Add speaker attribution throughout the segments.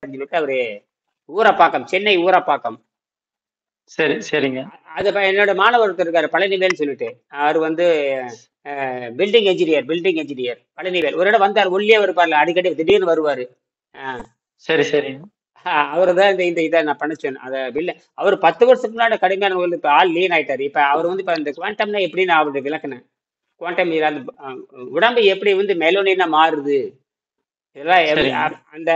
Speaker 1: சொல்லிட்டு அவரு ஊரப்பாக்கம், சென்னை ஊரப்பாக்கம்.
Speaker 2: சரி, சரிங்க.
Speaker 1: அது என்னோட மாணவர் ஒருத்தர் இருக்காரு பழனிவேல்னு சொல்லிட்டு. அவர் வந்து பில்டிங் என்ஜினியர் பழனிவேல். ஒரு இடம் வந்தார், ஒல்லியே இருப்பார்ல, அடிக்கடி திடீர்னு வருவாரு.
Speaker 2: சரி, சரிங்க.
Speaker 1: அவரு தான் இந்த இதை நான் பண்ண சொன்னேன். அதை பில்ல அவர் 10 வருஷத்துக்கு முன்னாடி கடுமையான நோயில் இப்ப ஆள் லீன் ஆயிட்டாரு. இப்ப அவர் வந்து இப்ப இந்த குவாண்டம்னா எப்படின்னு அவருடைய விளக்குனேன். குவாண்டம் அந்த உடம்பு எப்படி வந்து மெலோனினா மாறுது, இதெல்லாம் எப்படி
Speaker 2: சரிங்க.
Speaker 1: அந்த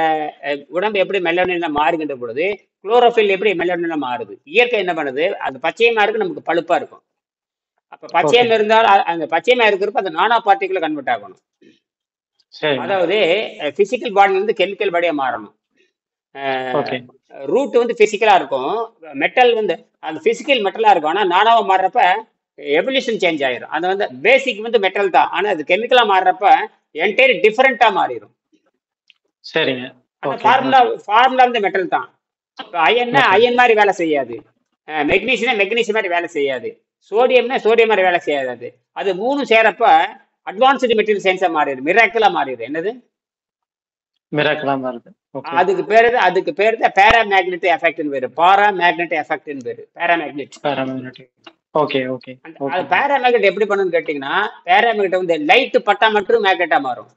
Speaker 1: உடம்பு எப்படி மெலோனினா மாறுகின்ற பொழுது குளோரோஃபில் எப்படி மெலோனினா மாறுது. இயற்கை என்ன பண்ணுது, அது பச்சையமா இருக்கு, நமக்கு பழுப்பா இருக்கும். அப்ப
Speaker 2: ஓகே.
Speaker 1: பச்சையமா இருந்தால் அந்த பச்சையமா இருக்கிறப்ப அந்த நானா பார்ட்டிகுலா கன்வெர்ட் ஆகணும்.
Speaker 2: சரிங்க.
Speaker 1: அதாவது பிசிக்கல் பாடியில இருந்து கெமிக்கல் பாடியா மாறணும்.
Speaker 2: ஓகே.
Speaker 1: ரூட் வந்து பிசிக்கலா இருக்கும், மெட்டல் வந்து அந்த பிசிக்கல் மெட்டலா இருக்கும். ஆனா நானாவா மாறுறப்ப எவல்யூஷன் சேஞ்ச் ஆயிரும். அது வந்து பேசிக் வந்து மெட்டல் தான், ஆனா அது கெமிக்கலா மாறுறப்ப என்டையர் டிஃபரெண்டா மாறிடும்.
Speaker 2: சரிங்க.
Speaker 1: ஆனா
Speaker 2: ஓகே,
Speaker 1: ஃபார்முலா
Speaker 2: ஓகே.
Speaker 1: ஃபார்முலா வந்து மெட்டல் தான். இப்போ அயன்னா
Speaker 2: மெட்டல்.
Speaker 1: அயன் மாதிரி வேலை செய்யாது, மெக்னீசியம்னா மெக்னீசியம் மாதிரி வேலை செய்யாது, சோடியம்னா சோடியம் மாதிரி வேலை செய்யாது. அது மூணும் சேரப்ப அட்வான்ஸ்டு மெட்டீரியல் சயின்ஸா மாறிடும், மிராக்கிளா மாறிடும். என்னது
Speaker 2: மிராக்கிளா மாறுது. ஓகே.
Speaker 1: அதுக்கு பேரு தான் பேராமேக்னெட்டிக் எஃபெக்ட்னு பேரு. பாராமேக்னெட்டிக் எஃபெக்ட்னு பேரு, பேராமேக்னெட்.
Speaker 2: பாராமேக்னெட்டிக். ஓகே, ஓகே,
Speaker 1: அது
Speaker 2: ஓகே.
Speaker 1: பேராமேக்னெட் எப்படி பண்ணுன்னு கேட்டீங்கன்னா, பேராமேக்னெட் வந்து லைட் பட்டா மட்டும் மேக்னெட்டா மாறும்.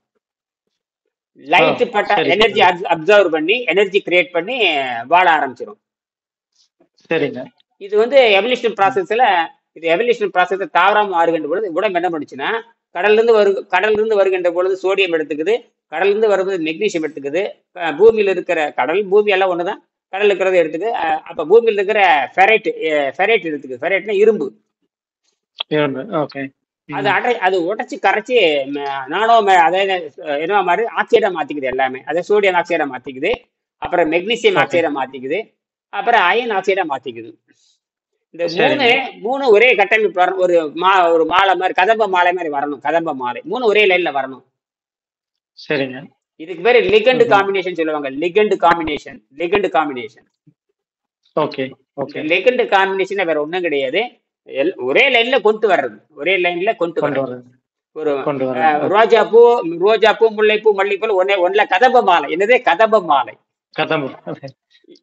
Speaker 2: ஓ,
Speaker 1: லைட் பட்டா
Speaker 2: சரி,
Speaker 1: எனர்ஜி
Speaker 2: சரி.
Speaker 1: அப்சர்வ் பண்ணி எனர்ஜி கிரியேட் பண்ணி வாழ ஆரம்பிச்சிடும்.
Speaker 2: சரிங்க.
Speaker 1: இது வந்து எவல்யூஷன் ப்ராசஸ்ல, இது எவல்யூஷன் ப்ராசஸ் தாவராம மாறுகின்ற பொழுது உடம்பு என்ன பண்ணுச்சுன்னா, கடல்ல இருந்து வருகின்ற பொழுது சோடியம் எடுத்துக்குது, கடல்ல இருந்து வரும்போது மெக்னீசியம் எடுத்துக்குது. பூமியில இருக்கிற பூமி எல்லாம் ஒண்ணுதான், கடல்ல இருக்கிறத எடுத்துக்கு. அப்ப பூமியில இருக்கிற ஃபெரைட் எடுத்துக்குது. ஃபெரைட்னா இரும்பு.
Speaker 2: இரும்பு. ஓகே. ம்.
Speaker 1: அது உடைச்சு கரைச்சி அதாவது என்ன மாதிரி ஆக்சைடா மாத்திக்குது எல்லாமே. அதை சோடியம் ஆக்சைடா மாத்திக்குது, அப்புறம் மெக்னீசியம்
Speaker 2: ஓகே.
Speaker 1: ஆக்சைடா மாத்திக்குது, அப்புறம் அயன் ஆக்சைடா மாத்திக்குது. இந்த மூணு
Speaker 2: சரிங்க.
Speaker 1: மூணு ஒரே கட்டமைப்பு வரணும். ஒரு மாலை மாதிரி, கதம்ப மாலை மாதிரி வரணும். கதம்ப மாலை மூணு ஒரே லைன்ல வரணும்.
Speaker 2: சரிங்க.
Speaker 1: இதுக்கு பேரு லிகண்ட்
Speaker 2: ம்ஹ்ம்.
Speaker 1: காம்பினேஷன் சொல்லுவாங்க. Ligand combination.
Speaker 2: ஓகே,
Speaker 1: இந்த
Speaker 2: ஓகே.
Speaker 1: லிகண்ட் காம்பினேஷன் வேற ஒண்ணும் கிடையாது. ஒரே லைன்ல கொண்டு வர்றது, ஒரே லைன்ல கொண்டு
Speaker 2: கொண்டு
Speaker 1: வர்றது.
Speaker 2: வர்றது.
Speaker 1: ஒரு
Speaker 2: கொண்டு வர்றது. ஓகே.
Speaker 1: ரோஜாப்பூ, முல்லைப்பூ, மல்லிப்பூ ஒன்ல கதம்ப மாலை. என்னது கதம்ப மாலை?
Speaker 2: கதம்பு.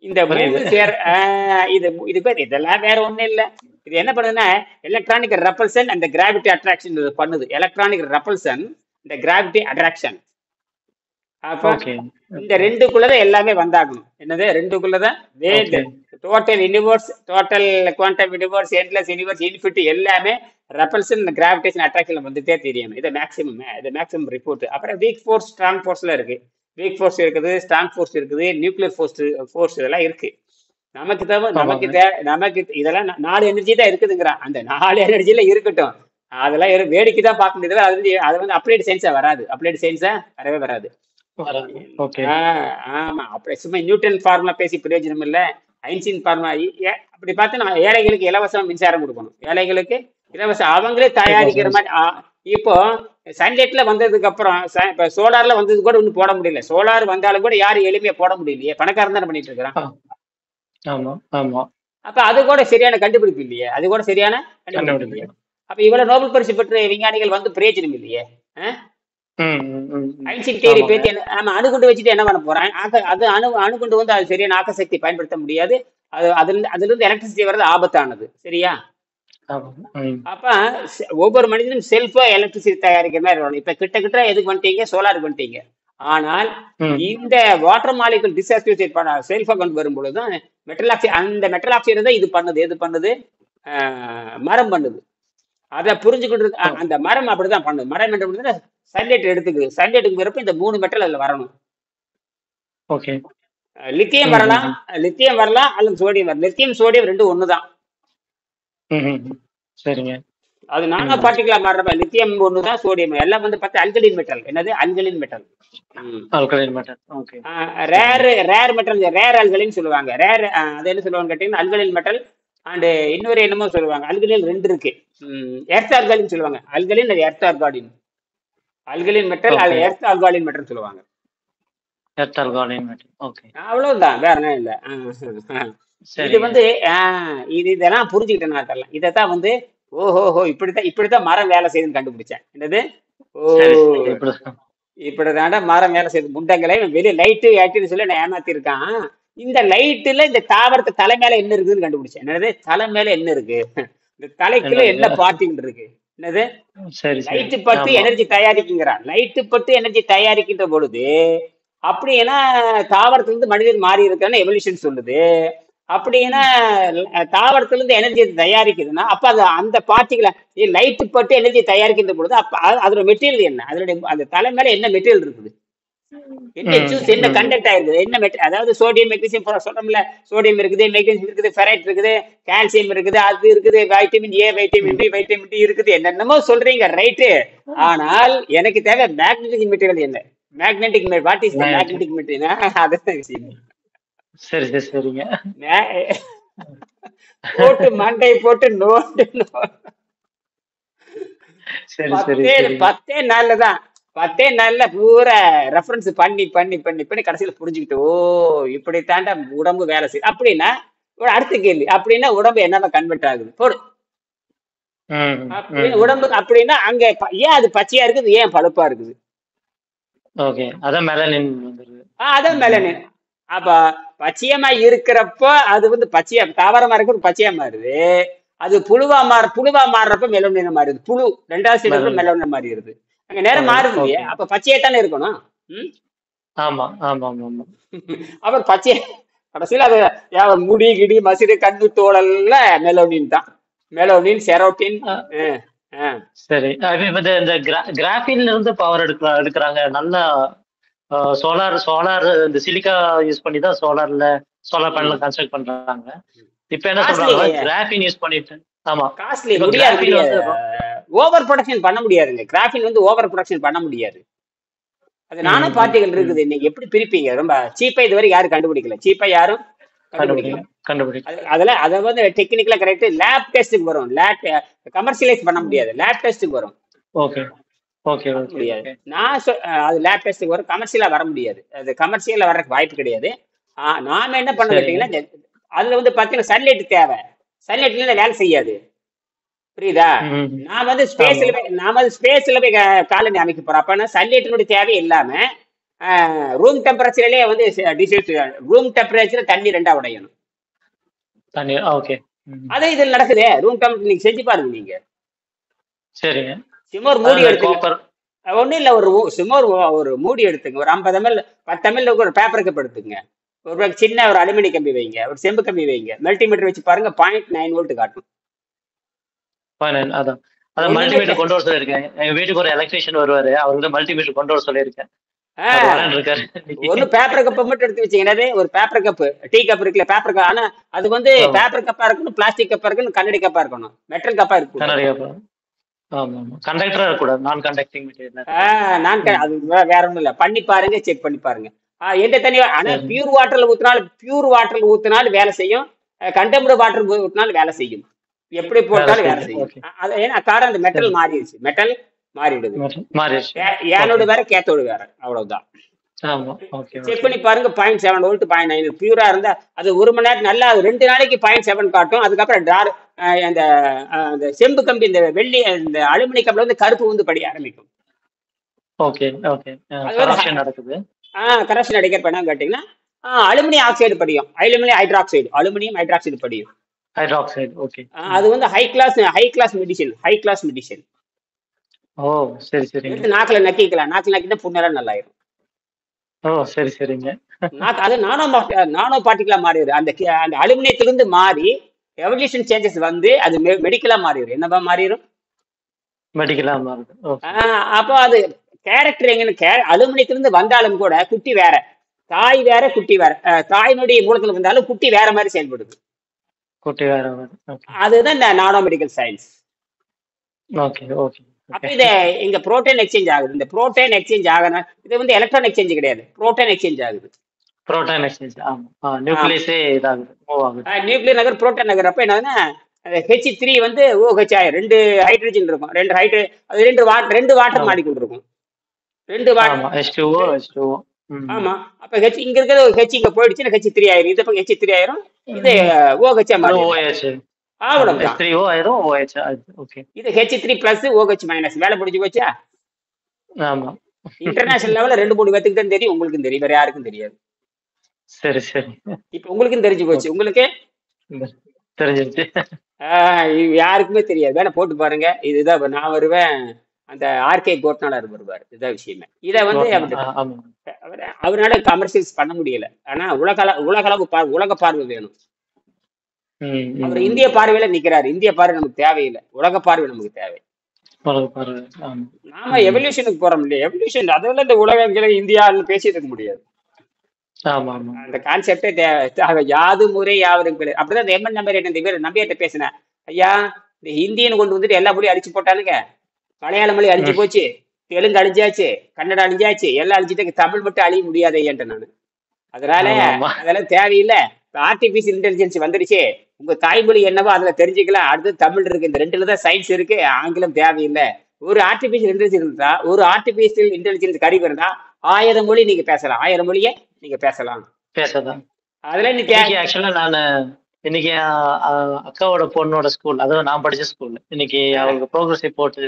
Speaker 1: இந்த மூணு
Speaker 2: புரியுது.
Speaker 1: இது பேர், இதெல்லாம் வேற ஒண்ணும் இல்ல. இது என்ன பண்ணுதுன்னா, எலக்ட்ரானிக் ரெப்பல்சன் அந்த கிராவிட்டி அட்ராக்ஷன் பண்ணுது. எலக்ட்ரானிக் ரெப்பல்சன் இந்த கிராவிட்டி அட்ராக்ஷன். அப்ப
Speaker 2: ஓகே.
Speaker 1: இந்த ரெண்டுக்குள்ளதான் எல்லாமே வந்தாகணும். என்னது ரெண்டுக்குள்ளதான் world,
Speaker 2: okay.
Speaker 1: Total universe, total quantum universe, endless universe, infinity எல்லாமே ரெப்பல்சன் கிராவிடேஷன் அட்ராக்ஷன் வந்துட்டே தெரியணும். இது மேக்ஸிமம் ரிப்போர்ட். அப்புறம் வீக் ஃபோர்ஸ், ஸ்ட்ராங் ஃபோர்ஸ்ல இருக்கு. வீக் ஃபோர்ஸ் இருக்குது, ஸ்ட்ராங் ஃபோர்ஸ் இருக்குது, நியூக்ளியர் ஃபோர்ஸ் இதெல்லாம் இருக்கு. நமக்கு தேவை,
Speaker 2: ஆமாங்க.
Speaker 1: நமக்கு இதெல்லாம் 4 எனர்ஜி தான் இருக்குதுங்கிறான். அந்த 4 எனர்ஜில இருக்கட்டும், அதெல்லாம் வேடிக்கை தான் பார்க்க முடியாது. அது வந்து அப்ளைடு சயின்ஸா வராது, அப்ளைடு சயின்ஸா வரவே வராது.
Speaker 2: வராது. ஓகே.
Speaker 1: ஆமா, அப்படி சும்மா நியூட்டன் ஃபார்முலா பேசி பிரயோஜனம் இல்ல. ஐன்ஸ்டீன் ஃபார்முலா அப்படி பார்த்து நம்ம ஏழைகளுக்கு இலவசம் மின்சாரம் கொடுக்கணும். ஏழைகளுக்கு இலவசம், அவங்களே தயாரிக்கிற மாதிரி. இப்போ சன்லைட்ல வந்ததுக்கு அப்புறம் இப்ப சோலார்ல வந்தது கூட ஒன்றும் போட முடியல. சோலார் வந்தாலும் கூட யாரும் எளிமையா போட முடியலையே, பணக்காரன் தானே பண்ணிட்டு இருக்கிறான்.
Speaker 2: ஆமா, ஆமா.
Speaker 1: அப்ப அது கூட சரியான கண்டுபிடிப்பு இல்லையே, அது கூட சரியான கண்டுபிடிப்பு இல்லையே. அப்ப இவ்வளவு நோபல் பரிசு பெற்ற விஞ்ஞானிகள் வந்து பிரயோஜனம் இல்லையே. ஐன்ஸ்டீன் தியரி பேத்தி அணுகுண்டு வச்சுட்டு என்ன பண்ண போறான்? அது அணுகுண்டு வந்து அது சரியான ஆக்கசக்தி பயன்படுத்த முடியாது. அதுல இருந்து எலக்ட்ரிசிட்டி வர்றது ஆபத்தானது. சரியா? அப்ப ஒவ்வொரு மனிதனும் செல்ஃபா எலக்ட்ரிசிட்டி தயாரிக்கிற மாதிரி வரணும். இப்ப கிட்ட எதுக்கு வந்துட்டீங்க? சோலாருக்கு வந்துட்டீங்க. ஆனால் இந்த வாட்டர் மாலிகுல் டிஸ்அசோசியேட் பண்ண செல்ஃபா கொண்டு வரும் பொழுதுதான் மெட்டல் ஆக்சைடு, அந்த மெட்டல் ஆக்சைடு தான் எது பண்ணுது? மரம் பண்ணுது. அதை புரிஞ்சுக்கிட்டு அந்த மரம் அப்படிதான் பண்ணுது. மரம் என்ன பண்ணுது? சன்லைட் எடுத்துக்குது. சன்லைட்டுக்கு பிறப்பு இந்த 3 மெட்டல் அதுல வரணும்.
Speaker 2: ஓகே.
Speaker 1: லித்தியம் வரலாம், அல்லது சோடியம் வரலாம். லித்தியம் சோடியம் ரெண்டும் ஒண்ணுதான்.
Speaker 2: சரிங்க.
Speaker 1: அது நானோ பார்ட்டிகளா மாறுறப்ப லித்தியம் ஒண்ணுதான், சோடியம் எல்லாம் வந்து பார்த்தா அல்கலின் மெட்டல். என்னது alkaline metal?
Speaker 2: Alkaline metal. Okay.
Speaker 1: Rare metal, rare alkaline சொல்லுவாங்க. ரேர் அது என்ன சொல்லுவாங்க கேட்டீங்கன்னா அல்கலின் மெட்டல். அண்ட் இன்னொரு என்னமோ சொல்லுவாங்க, அல்கலின் 2 இருக்கு. எர்த் ஆல்கலின் சொல்லுவாங்க. அல்கலின் அது எர்த் ஆல்காலின். அல்கலின் மெட்டல் அது எர்த் ஆல்காலின் மெட்டல் சொல்லுவாங்க.
Speaker 2: Earth alkaline metal. ஓகே.
Speaker 1: அவ்வளவுதான், வேற என்ன இல்ல. இது வந்து இதெல்லாம் புரிஞ்சுக்கிட்டேன் நான். இதைத்தான் வந்து ஓஹோஹோ இப்படித்தான் மரம் வேலை செய்யுதுன்னு கண்டுபிடிச்சேன். என்னது? ஓ, இப்படிதாண்டா மரம் வேலை செய்யுது முண்டங்களை வெளியே லைட்டு ஏட்டின்னு சொல்லி நான் ஏமாத்திருக்கான். இந்த லைட்டுல இந்த தாவரத்து தலை மேல என்ன இருக்குதுன்னு கண்டுபிடிச்சேன். என்னது தலை மேல என்ன இருக்கு? இந்த
Speaker 2: என்ன
Speaker 1: தலைக்குள்ள என்ன
Speaker 2: இருக்கு?
Speaker 1: பார்ட்டிகள் இருக்கு? என்னது
Speaker 2: சரி சரி.
Speaker 1: லைட்டு பட்டு
Speaker 2: ஆமா.
Speaker 1: எனர்ஜி தயாரிக்குங்கிறான். லைட்டு பட்டு எனர்ஜி தயாரிக்கின்ற பொழுது அப்படின்னா தாவரத்திலிருந்து மனிதன் மாறி இருக்கான்னு எவல்யூஷன் சொல்லுது. அப்படின்னா தாவரத்திலிருந்து எனர்ஜி தயாரிக்குதுன்னா அப்ப அது அந்த பார்ட்டிகளை லைட்டு பட்டு எனர்ஜி தயாரிக்கின்ற பொழுது அப்ப அதோட மெட்டீரியல் என்ன? அதனுடைய அந்த தலை மேல என்ன மெட்டீரியல் இருக்குது? என்ன
Speaker 2: ம்
Speaker 1: ஜூஸ் என்ன
Speaker 2: ம்
Speaker 1: கண்டென்ட் ஆயிருக்குது? என்ன அதாவது சோடியம் மெக்னீசியம் சொல்றோம்ல, சோடியம் இருக்குது, மெக்னீசியம் இருக்குது, ஃபெரைட் இருக்குது, கால்சியம் இருக்குது, அது இருக்குது, vitamin A, vitamin B, vitamin D இருக்குது, என்னென்னமோ சொல்றீங்க ரைட்டு. ஆனால் எனக்கு தேவை மேக்னெட்டிக் மெட்டீரியல் என்ன? Magnetic what is the
Speaker 2: magnetic.
Speaker 1: Magnetic material? அதுதான் விஷயம்.
Speaker 2: சரி சரி சரிங்க.
Speaker 1: மே- போட்டு மண்டை போட்டு நோண்டு
Speaker 2: சரி சரி
Speaker 1: பத்தே
Speaker 2: சரிங்க.
Speaker 1: பத்தே நாள்ல தான், பத்தே நாள்ல பூரா ரெஃபரன்ஸ் பண்ணி பண்ணி பண்ணி பண்ணி கடைசியில புரிஞ்சுக்கிட்டு, ஓ இப்படி தாண்டா உடம்பு வேலை செய்யுது அப்படின்னா. ஒரு அடுத்த கேள்வி, அப்படின்னா உடம்பு என்னவா கன்வெர்ட் ஆகுது போடு
Speaker 2: ம்
Speaker 1: அப்படின்னு
Speaker 2: ம்.
Speaker 1: உடம்பு அப்படின்னா அங்க ஏன் அது பச்சையா இருக்குது, ஏன் பழுப்பா இருக்குது?
Speaker 2: ஓகே, அதான் மெலனின் வந்துருது.
Speaker 1: அதான் மெலனின். அப்ப பச்சையமா இருக்கிறப்ப அது வந்து பச்சையா தாவரமா இருக்கிறது பச்சையா மாறுது. அது புழுவா மாறுறப்ப மெலனின மாறுது. புழு ரெண்டாவது ஸ்டேஜ்
Speaker 2: மெலனின்.
Speaker 1: மெலனின மாறிடுது. அங்க நேரம் மாறுது இல்லையா?
Speaker 2: ஓகே.
Speaker 1: அப்ப பச்சையா தானே இருக்கணும். ம்?
Speaker 2: ஆமா ஆமா ஆமா ஆமா.
Speaker 1: அப்புறம் பச்சை கடைசியில அது முடி கிடி மசிறு கண்ணு தோலல்ல மெலோனின் தான். மெலோனின் செரோட்டின்.
Speaker 2: சரி, இப்ப இந்த கிராஃபின்ல இருந்து பவர் எடுக்கிறாங்க நல்லா. சோலார் சோலார் இந்த சிலிக்கா யூஸ் பண்ணி தான் சோலார் பேனல் கன்ஸ்ட்ரக்ட் பண்றாங்க. இப்ப என்ன சொல்றாங்க, கிராஃபின் யூஸ் பண்ணிட்டு. ஆமா,
Speaker 1: காஸ்ட்லி
Speaker 2: இப்ப
Speaker 1: முடியாது.
Speaker 2: கிராஃபின் வந்து
Speaker 1: ஓவர் ப்ரொடக்ஷன் பண்ண முடியாதுங்க. கிராஃபின் வந்து ஓவர் ப்ரொடக்ஷன் பண்ண முடியாது. அது நானோ பார்ட்டிகள் இருக்குது. நீங்க எப்படி பிரிப்பீங்க? ரொம்ப சீப்பா இது வரைக்கும் யாரும் கண்டுபிடிக்கல. சீப்பா யாரும் கண்டுபிடிக்கல. அதுல அதை வந்து டெக்னிக்கலா கரெக்ட் லேப் டெஸ்ட்டுக்கு வரும். கமர்ஷியலைஸ் பண்ண முடியாது. லேப் டெஸ்ட்டுக்கு வரும்.
Speaker 2: ஓகே ஓகே
Speaker 1: முடியாது. அது லேப் டெஸ்ட்டுக்கு வரும். கமர்ஷியலா வர முடியாது. அது கமர்ஷியலா வர்றதுக்கு வாய்ப்பு கிடையாது. நாம என்ன பண்ண கேட்டீங்கன்னா, அதுல வந்து பாத்தீங்கன்னா சன்லைட் தேவை. சன்லைட்ல வேலை செய்யாது. புரியுதா? நான் வந்து ஸ்பேஸ்ல போய் காலனி அமைக்க போறேன். அப்ப சன்லைட்டினுடைய தேவை இல்லாம ரூம் டெம்பரேச்சர்லயே வந்து ரூம் டெம்பரேச்சர் தண்ணி ரெண்டா உடையணும்.
Speaker 2: தண்ணி. ஓகே,
Speaker 1: அதே இதில் நடக்குதே. ரூம் டெம்பரேச்சர் நீங்க செஞ்சு பாருங்க. நீங்க
Speaker 2: சரிங்க.
Speaker 1: சும்மா ஒரு மூடி எடுத்துங்க. ஒன்றும் இல்லை, சும்மா ஒரு மூடி எடுத்துங்க. ஒரு 50 ml 10 ml ஒரு பேப்பர் கப் எடுத்துங்க. ஒரு சின்ன ஒரு அலுமினி கம்பி வைங்க, ஒரு செம்பு கம்பி வைங்க. மல்டிமீட்டர் வச்சு பாருங்க, 0.9 வோல்ட் காட்டும்.
Speaker 2: அதான் மல்டிமீட்டர் கொண்டு வர சொல்லியிருக்கேன். எங்க வீட்டுக்கு ஒரு எலக்ட்ரீஷியன் வருவாரு, அவர்கிட்ட மல்டிமீட்டர் கொண்டு வர சொல்லியிருக்கேன்.
Speaker 1: ஒரு பேப்பர் கப்பை மட்டும் எடுத்து வச்சீங்கன்னா, ஒரு பேப்பர் கப் டீ கப் இருக்குல்ல, பேப்பர் கப். ஆனா அது வந்து பேப்பர் கப்பா இருக்கணும், பிளாஸ்டிக் கப்பா இருக்கணும், கண்ணாடி கப்பா இருக்கணும், மெட்டல் கப்பா இருக்கும்.
Speaker 2: கண்ணாடி கப்பா. ஆமா ஆமா. கண்டக்டரா இருக்கக்கூடாது, நான் கண்டக்டிங்
Speaker 1: மெட்டீரியல். அது வேற ஒண்ணும் இல்ல. பண்ணி பாருங்க, செக் பண்ணி பாருங்க. எந்த தண்ணி ஆனா பியூர் வாட்டர்ல ஊத்தினாலும் வேலை செய்யும். கண்டெம்டு வாட்டர் ஊத்தினாலும் வேலை செய்யும். எப்படி போட்டாலும் வேலை செய்யும். ஏன்னா காரணம் அந்த மெட்டல் மாறிடுச்சு. மெட்டல் மாறிடுது. ஏனோடு வேற கேத்தோடு வேற, அவ்வளவுதான். செக் பண்ணி பாருங்க. 0.7 வோல்ட் 0.9 பியூரா இருந்தா அது 1 மணி நேரம் நல்லா 2 நாளைக்கு 0.7 காட்டும். அதுக்கப்புறம் அந்த செம்பு கம்பி, இந்த வெள்ளி, இந்த அலுமினி கம்பில வந்து கருப்பு வந்து படிய ஆரம்பிக்கும்.
Speaker 2: கரப்ஷன் நடக்குது.
Speaker 1: கரப்ஷன் அடிக்கிற பண்ண கேட்டீங்கன்னா அலுமினியம் ஆக்சைடு படியும். அலுமினியம் ஹைட்ராக்சைடு படியும். அது வந்து ஹை கிளாஸ் மெடிசன்.
Speaker 2: ஓ சரி சரி.
Speaker 1: நாக்குல நக்கினா புண்ணெல்லாம் நல்லாயிரும்.
Speaker 2: ஓ சரி சரிங்க.
Speaker 1: அது நானோ பார்ட்டிகளா மாறிடுது. அந்த அலுமினியத்திலிருந்து மாறி எவல்யூஷன் சேஞ்சஸ் வந்து அது மெடிக்கலா மாறிடும். என்னவா மாறிடும்?
Speaker 2: மெடிக்கலா மாறுது.
Speaker 1: அப்போ அது கேரக்டர் எங்கன்னு, அலுமினியத்திலிருந்து வந்தாலும் கூட குட்டி வேற, தாய் வேற, குட்டி வேற. தாயினுடைய மூலத்துல வந்தாலும் குட்டி வேற மாதிரி செயல்படுது.
Speaker 2: குட்டி வேற.
Speaker 1: அதுதான் இந்த நானோ மெடிக்கல் சயின்ஸ். அப்ப இது இங்க புரோட்டான் எக்ஸ்சேஞ்ச் ஆகுது. இந்த புரோட்டான் எக்ஸ்சேஞ்ச் ஆகுனா இது வந்து எலக்ட்ரான் எக்ஸ்சேஞ்ச் கிடையாது, புரோட்டான் எக்ஸ்சேஞ்ச் ஆகுது.
Speaker 2: Proton exchange. ஆமா, நியூக்ளியஸே இதாகுது, மூவ் ஆகுது.
Speaker 1: நியூக்ளியர் நகர் புரோட்டான் நகர். அப்ப என்னன்னா H3 வந்து OH ஆயிரும். 2 ஹைட்ரஜன் இருக்கும். 2 வாட்டர் மாலிக்யூல் இருக்கும். 2 வாட்டர்
Speaker 2: H2O.
Speaker 1: ஆமா. அப்ப இங்க இருக்கிற ஒரு H இங்க போயிடுச்சுன்னா H3 ஆயிரும். இது பக்கம் H3 ஆயிரும். இது OH மாறிடும். அவ்வளவுதான்.
Speaker 2: H3O ஆயிரும், OH. ஓகே.
Speaker 1: இது H3 பிளஸ் OH மைனஸ். வேலை முடிஞ்சு போச்சா?
Speaker 2: ஆமா.
Speaker 1: இன்டர்நேஷனல் லெவல்ல 2 3 பேத்துக்கு தான் தெரியும், உங்களுக்கும் தெரியும், வேற யாருக்கும் தெரியாது.
Speaker 2: சரி சரி.
Speaker 1: இப்ப உங்களுக்கும் தெரிஞ்சு போச்சு.
Speaker 2: ஓகே.
Speaker 1: உங்களுக்கு
Speaker 2: தெரிஞ்சிருச்சு.
Speaker 1: இது யாருக்குமே தெரியாது. வேணா போட்டு பாருங்க. இதுதான் நான் வருவேன், அந்த ஆர்கே கோட்னாலர் வருவார். இதுதான் விஷயமே. இதை வந்து
Speaker 2: ஆமா.
Speaker 1: அவரால கமர்ஷியல்ஸ் பண்ண முடியல. ஆனா உலக பார்வை வேணும். அவர் இந்திய பார்வையில நிக்கிறாரு. இந்திய பார்வை நமக்கு தேவையில்லை, உலக பார்வை நமக்கு தேவை. நாம எவல்யூஷனுக்கு போறோம் இல்லையா? எவல்யூஷன் அதெல்லாம் இந்த உலகங்களை இந்தியான்னு பேசிட்டு இருக்க முடியாது. அந்த கான்செப்டே தேவை. யாது முறை யாவரும் பேரு. அப்படிதான் இந்த எம்என் நம்பியார்ட்ட பேசினேன். ஐயா, இந்த ஹிந்தின்னு கொண்டு வந்துட்டு எல்லா மொழியும் அழிச்சு போட்டானுங்க. மலையாள மொழி அழிஞ்சு போச்சு, தெலுங்கு அழிஞ்சாச்சு, கன்னடம் அழிஞ்சாச்சு, எல்லாம் அழிஞ்சிட்டு தமிழ் மட்டும் அழிய முடியாது ஐயான்ட்டு நானு. அதனால அதெல்லாம் தேவையில்லை. ஆர்டிபிஷியல் இன்டெலிஜென்ஸ் வந்துருச்சு, உங்க தாய்மொழி என்னவோ அதுல தெரிஞ்சுக்கலாம். அடுத்து தமிழ் இருக்கு, இந்த ரெண்டுல தான் சயின்ஸ் இருக்கு, ஆங்கிலம் தேவையில்லை. ஒரு ஆர்டிபிஷியல் இன்டெலிஜென்ஸ் இருந்தா, ஒரு ஆர்டிபிஷியல் இன்டெலிஜென்ஸ் கருவி இருந்தா 1000 மொழி நீங்க பேசலாம், 1000 மொழியை நீங்க பேசலாம்.
Speaker 2: அதுல ஆக்சுவலா நான் இன்னைக்கு அக்காவோட பொண்ணோட ஸ்கூல், அதாவது நான் படிச்ச ஸ்கூல், இன்னைக்கு அவங்களுக்கு ப்ரோக்ரஸ் ரிப்போர்ட்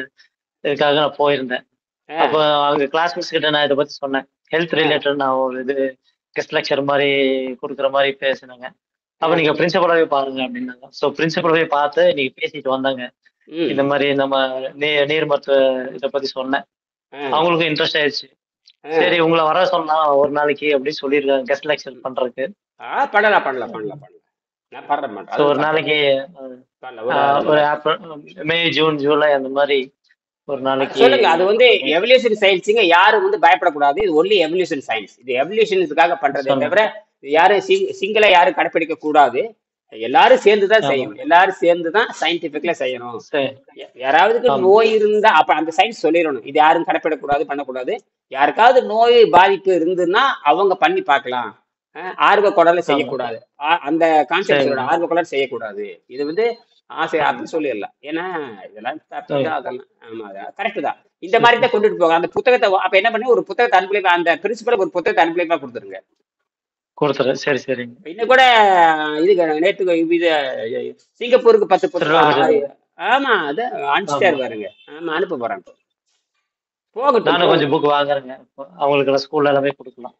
Speaker 2: இதுக்காக நான் போயிருந்தேன். அப்போ அவங்க கிளாஸ்மேட்ஸ் கிட்ட நான் இதை பத்தி சொன்னேன். ஹெல்த் ரிலேட்டட் நான் ஒரு இது கெஸ்ட் லெக்சர் மாதிரி கொடுக்குற மாதிரி பேசினாங்க. அப்ப நீங்க பிரின்சிபலாவே பாருங்க அப்படின்னாங்க. ஸோ பிரின்சிபலாவே பார்த்து நீங்க பேசிட்டு வந்தாங்க. இந்த மாதிரி நம்ம நீர் மருத்துவ இதை பத்தி சொன்னேன். அவங்களுக்கும் இன்ட்ரெஸ்ட் ஆயிடுச்சு. சரி உங்களை வர சொன்னா ஒரு நாளைக்கு அப்படின்னு சொல்லியிருக்காங்க கெஸ்ட் லெக்சர் பண்றதுக்கு. ஒரு நாளைக்கு ஒரு மே ஜூன் ஜூலை அந்த மாதிரி ஒரு நாளைக்கு
Speaker 1: சொல்லுங்க. அது வந்து எவல்யூஷன் சயின்ஸுங்க, யாரும் வந்து பயப்படக்கூடாது. இது ஒன்லி எவல்யூஷன் சயின்ஸ். இது எவல்யூஷனுக்காக பண்றதே தவிர யாரும் சிங்கிளா யாரும் கடைப்பிடிக்க கூடாது. எல்லாரும் சேர்ந்துதான் செய்யணும். எல்லாரும் சேர்ந்துதான் சயின்டிபிக்ல செய்யணும். யாராவது நோய் இருந்தா அப்ப அந்த சயின்ஸ் சொல்லிடணும், இது யாரும் கடைப்பிடக்கூடாது, பண்ணக்கூடாது. யாருக்காவது நோய் பாதிப்பு இருந்துன்னா அவங்க பண்ணி பார்க்கலாம். ஆர்வ கொடல செய்யக்கூடாது. அந்த கான்செப்ட் ஆர்வ கொடல செய்யக்கூடாது. இது வந்து ஆசை அப்படி சொல்லிடலாம். ஏன்னா இதெல்லாம் அதெல்லாம் ஆமா கரெக்ட் தான். இந்த மாதிரி தான் கொண்டுட்டு போங்க. அந்த புத்தகத்தை அப்ப என்ன பண்ணி ஒரு புத்தகத்தை அனுப்பி அந்த பிரின்சிபலுக்கு ஒரு புத்தகத்தை அனுப்பி கொடுத்துருங்க.
Speaker 2: சரி சரி.
Speaker 1: இன்னும் கூட இது நேற்று இது சிங்கப்பூருக்கு 10 புத்தகம். ஆமா அத அனுப்பிச்சிட்டாரு பாருங்க. ஆமா அனுப்ப போறாங்க.
Speaker 2: போகட்டும், நானும் கொஞ்சம் புக் வாங்குறேங்க. அவங்களுக்கு ஸ்கூல்ல எல்லாமே கொடுக்கலாம்.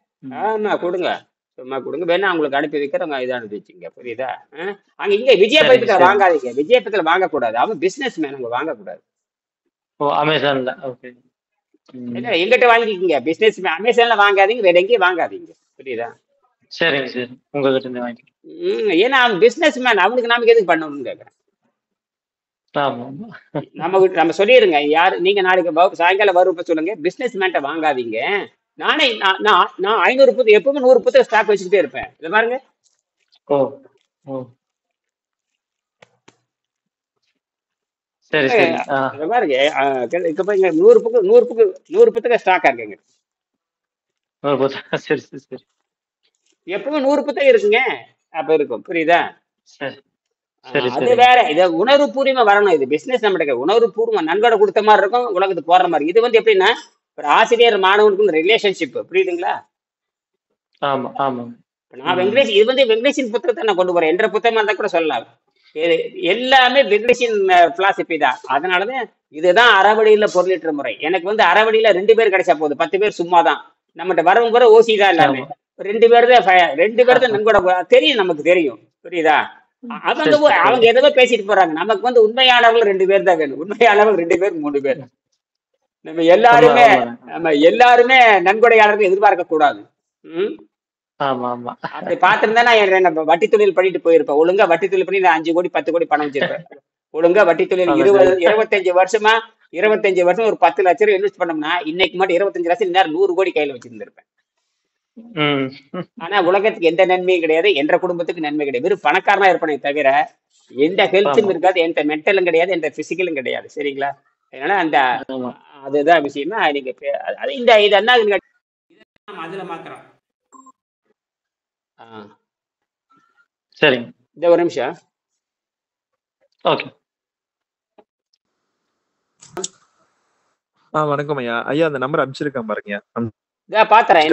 Speaker 1: ஆமா கொடுங்க, சும்மா கொடுங்க. வேணா அவங்களுக்கு அனுப்பி வைக்கிறவங்க இதை அனுப்பி வச்சுங்க. புரியுதா? அங்க இங்க விஜயபத்துல வாங்காதீங்க. விஜயபத்துல வாங்கக்கூடாது. அவன் பிசினஸ் மேன், அங்க வாங்கக்கூடாது.
Speaker 2: அமேசான்ல
Speaker 1: எங்கிட்ட வாங்கிக்கிங்க. பிசினஸ் அமேசான்ல வாங்காதீங்க, வேற எங்கேயும் வாங்காதீங்க. புரியுதா?
Speaker 2: சரிங்க சரி, உங்ககிட்ட இருந்து வாங்கி.
Speaker 1: ஏன்னா அவன் பிசினஸ் மேன், அவனுக்கு நாம எதுக்கு பண்ணணும்னு கேட்கறேன். நம்ம சொல்லிடுங்க. யாரு நீங்க நாளைக்கு சாயங்காலம் வருவப்ப சொல்லுங்க, பிசினஸ் மேன்ட்ட வாங்காதீங்க. நான் 500 புத்தகம் எப்பவுமே 100 புத்தகம் ஸ்டாக் வச்சுக்கிட்டே இருப்பேன். இதை பாருங்க.
Speaker 2: சரி சரி
Speaker 1: பாருங்க. இப்ப 100 புத்தகம் ஸ்டாக்கா இருக்குங்க.
Speaker 2: சரி சரி சரி.
Speaker 1: எப்பவுமே 100 புத்தகம் இருக்குங்க. அப்ப இருக்கும். புரியுதா? அது
Speaker 2: சரி.
Speaker 1: வேற. இது உணர்வு பூர்வமா வரணும். இது பிசினஸ் நம்மகிட்ட உணர்வு பூர்வமா நன்கொடை கொடுத்த மாதிரி இருக்கும், உலகத்துக்கு போற மாதிரி. இது வந்து எப்படின்னா ஒரு ஆசிரியர் மாணவனுக்கு ரிலேஷன்ஷிப். புரியுதுங்களா?
Speaker 2: ஆமா ஆமா.
Speaker 1: நான் இது வந்து வெங்கடேஷன் புத்தகத்தை நான் கொண்டு போறேன். என்ற புத்தகமா இருந்தா கூட சொல்லலாம். எல்லாமே வெங்கடேஷன் பிலாசபி தான். அதனாலதான் இதுதான் அறவழியில பொருளீட்டுற முறை. எனக்கு வந்து அறவழியில 2 பேர் கிடைச்சா போகுது, 10 பேர் சும்மாதான். நம்மகிட்ட வரவங்க கூட ஓசி தான். எல்லாமே 2 பேர் தான் நன்கொடை தெரியும், நமக்கு தெரியும். புரியுதா? அவங்க எதோ பேசிட்டு போறாங்க. நமக்கு வந்து உண்மையானவர்கள் 2 பேர் தான் வேணும். உண்மையானவர்கள் 2 பேர் 3 பேர். நம்ம எல்லாருமே நன்கொடையாளர்கள் எதிர்பார்க்க கூடாது. அப்படி பார்த்திருந்தா நான் வட்டி தொழில் பண்ணிட்டு போயிருப்பேன். ஒழுங்கா வட்டி தொழில் பண்ணி நான் 5 கோடி 10 கோடி பணம் வச்சிருப்பேன். ஒழுங்கா வட்டி தொழில் 25 வருஷமா 25 வருஷம் ஒரு 10 லட்சம் இன்வெஸ்ட் பண்ணோம்னா இன்னைக்கு மட்டும் 25 லட்சம் நேரம் 100 கோடி கையில வச்சிருந்திருப்பேன். ஆனா உலகத்துக்கு எந்த நன்மையும் கிடையாது, என்ற குடும்பத்துக்கு நன்மை கிடையாது. வெறும் பணக்காரனா இருப்பனே தவிர எந்த ஹெல்த்தும் இருக்காது, எந்த மென்டலும் கிடையாது, எந்த பிசிக்கலும் கிடையாது. சரிங்களா? அதனால அந்த அதுதான் விஷயமா. நீங்க இந்த இது என்ன அதுல மாத்திரம்.
Speaker 2: சரிங்க,
Speaker 1: இந்த ஒரு நிமிஷம்.
Speaker 2: ஓகே.
Speaker 3: வணக்கம் ஐயா. ஐயா அந்த நம்பர் அனுப்பிச்சிருக்கேன் பாருங்க.
Speaker 1: பாத்துறேன்.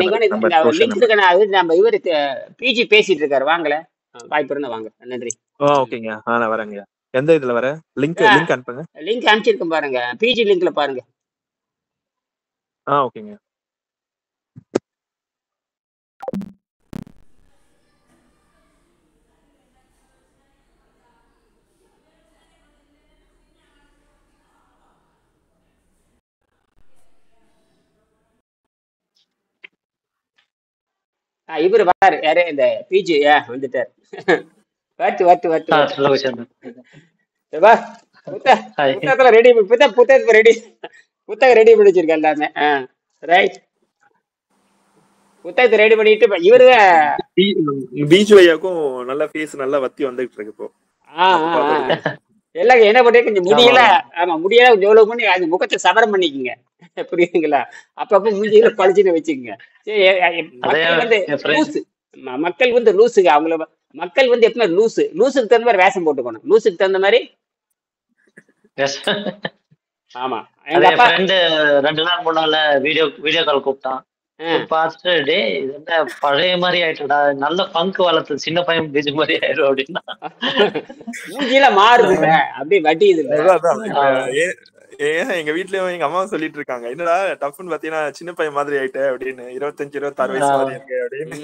Speaker 1: நம்ம இவரு பிஜி பேசிட்டு இருக்காரு. வாங்கல, வாய்ப்பு இருந்தா வாங்க. நன்றி.
Speaker 3: ஓகேங்க, நான் வரேங்க. எந்த இதுல வர லிங்க் அனுப்புங்க.
Speaker 1: லிங்க் அனுப்பிச்சிருக்கேன் பாருங்க, பிஜி லிங்க்ல பாருங்க.
Speaker 3: ஓகேங்க.
Speaker 1: இவரு வாரு யாரு இந்த பிஜி வந்துட்டார். வட்டு வட்டு வட்டு வட்டு
Speaker 2: சொல்லுங்க சார்.
Speaker 1: வா. புத்தகத்துல ரெடி புத்தகத்துக்கு ரெடி புத்தகம் ரெடி பண்ணி வச்சிருக்கேன் எல்லாமே. ரைட், புத்தகத்தை ரெடி பண்ணிட்டு இவரு
Speaker 3: பீச் வையாக்கும் நல்ல ஃபேஸ் நல்லா வத்தி வந்துட்டு இருக்கு இப்போ.
Speaker 1: எல்லாம் என்ன பண்ணி கொஞ்சம் முடியல. ஆமா, முடியல கொஞ்சம் எவ்வளவு பண்ணி அது முகத்தை சவரம் பண்ணிக்கோங்க. புரியுதுங்களா? அப்பப்ப மூஞ்சியில பழிச்சுன்னு வச்சுக்கோங்க. மக்கள் வந்து லூசு, மக்கள் வந்து லூசுங்க. அவங்கள மக்கள் வந்து எப்பவுமே லூசுக்கு தகுந்த மாதிரி வேஷம் போட்டுக்கணும். லூசுக்கு தகுந்த மாதிரி. ஆமா, எங்க அப்பா
Speaker 2: 2 நாள் முன்னால வீடியோ கால் கூப்பிட்டான். பார்த்துட்டு டே இது என்ன பழைய மாதிரி ஆயிட்டுடா, நல்ல பங்கு வளர்த்து சின்ன பையன் பீஜ் மாதிரி ஆயிடும் அப்படின்னா
Speaker 1: மூஞ்சில மாறுதுங்க, அப்படியே வட்டியுது.
Speaker 3: எங்க வீட்லயும் எங்க அம்மா சொல்லிட்டு இருக்காங்க, என்னடா டஃப்னு பாத்தீங்கன்னா சின்ன பையன் மாதிரி ஆயிட்ட அப்படின்னு, 25-26 வயசு மாதிரி இருக்கு அப்படின்னு.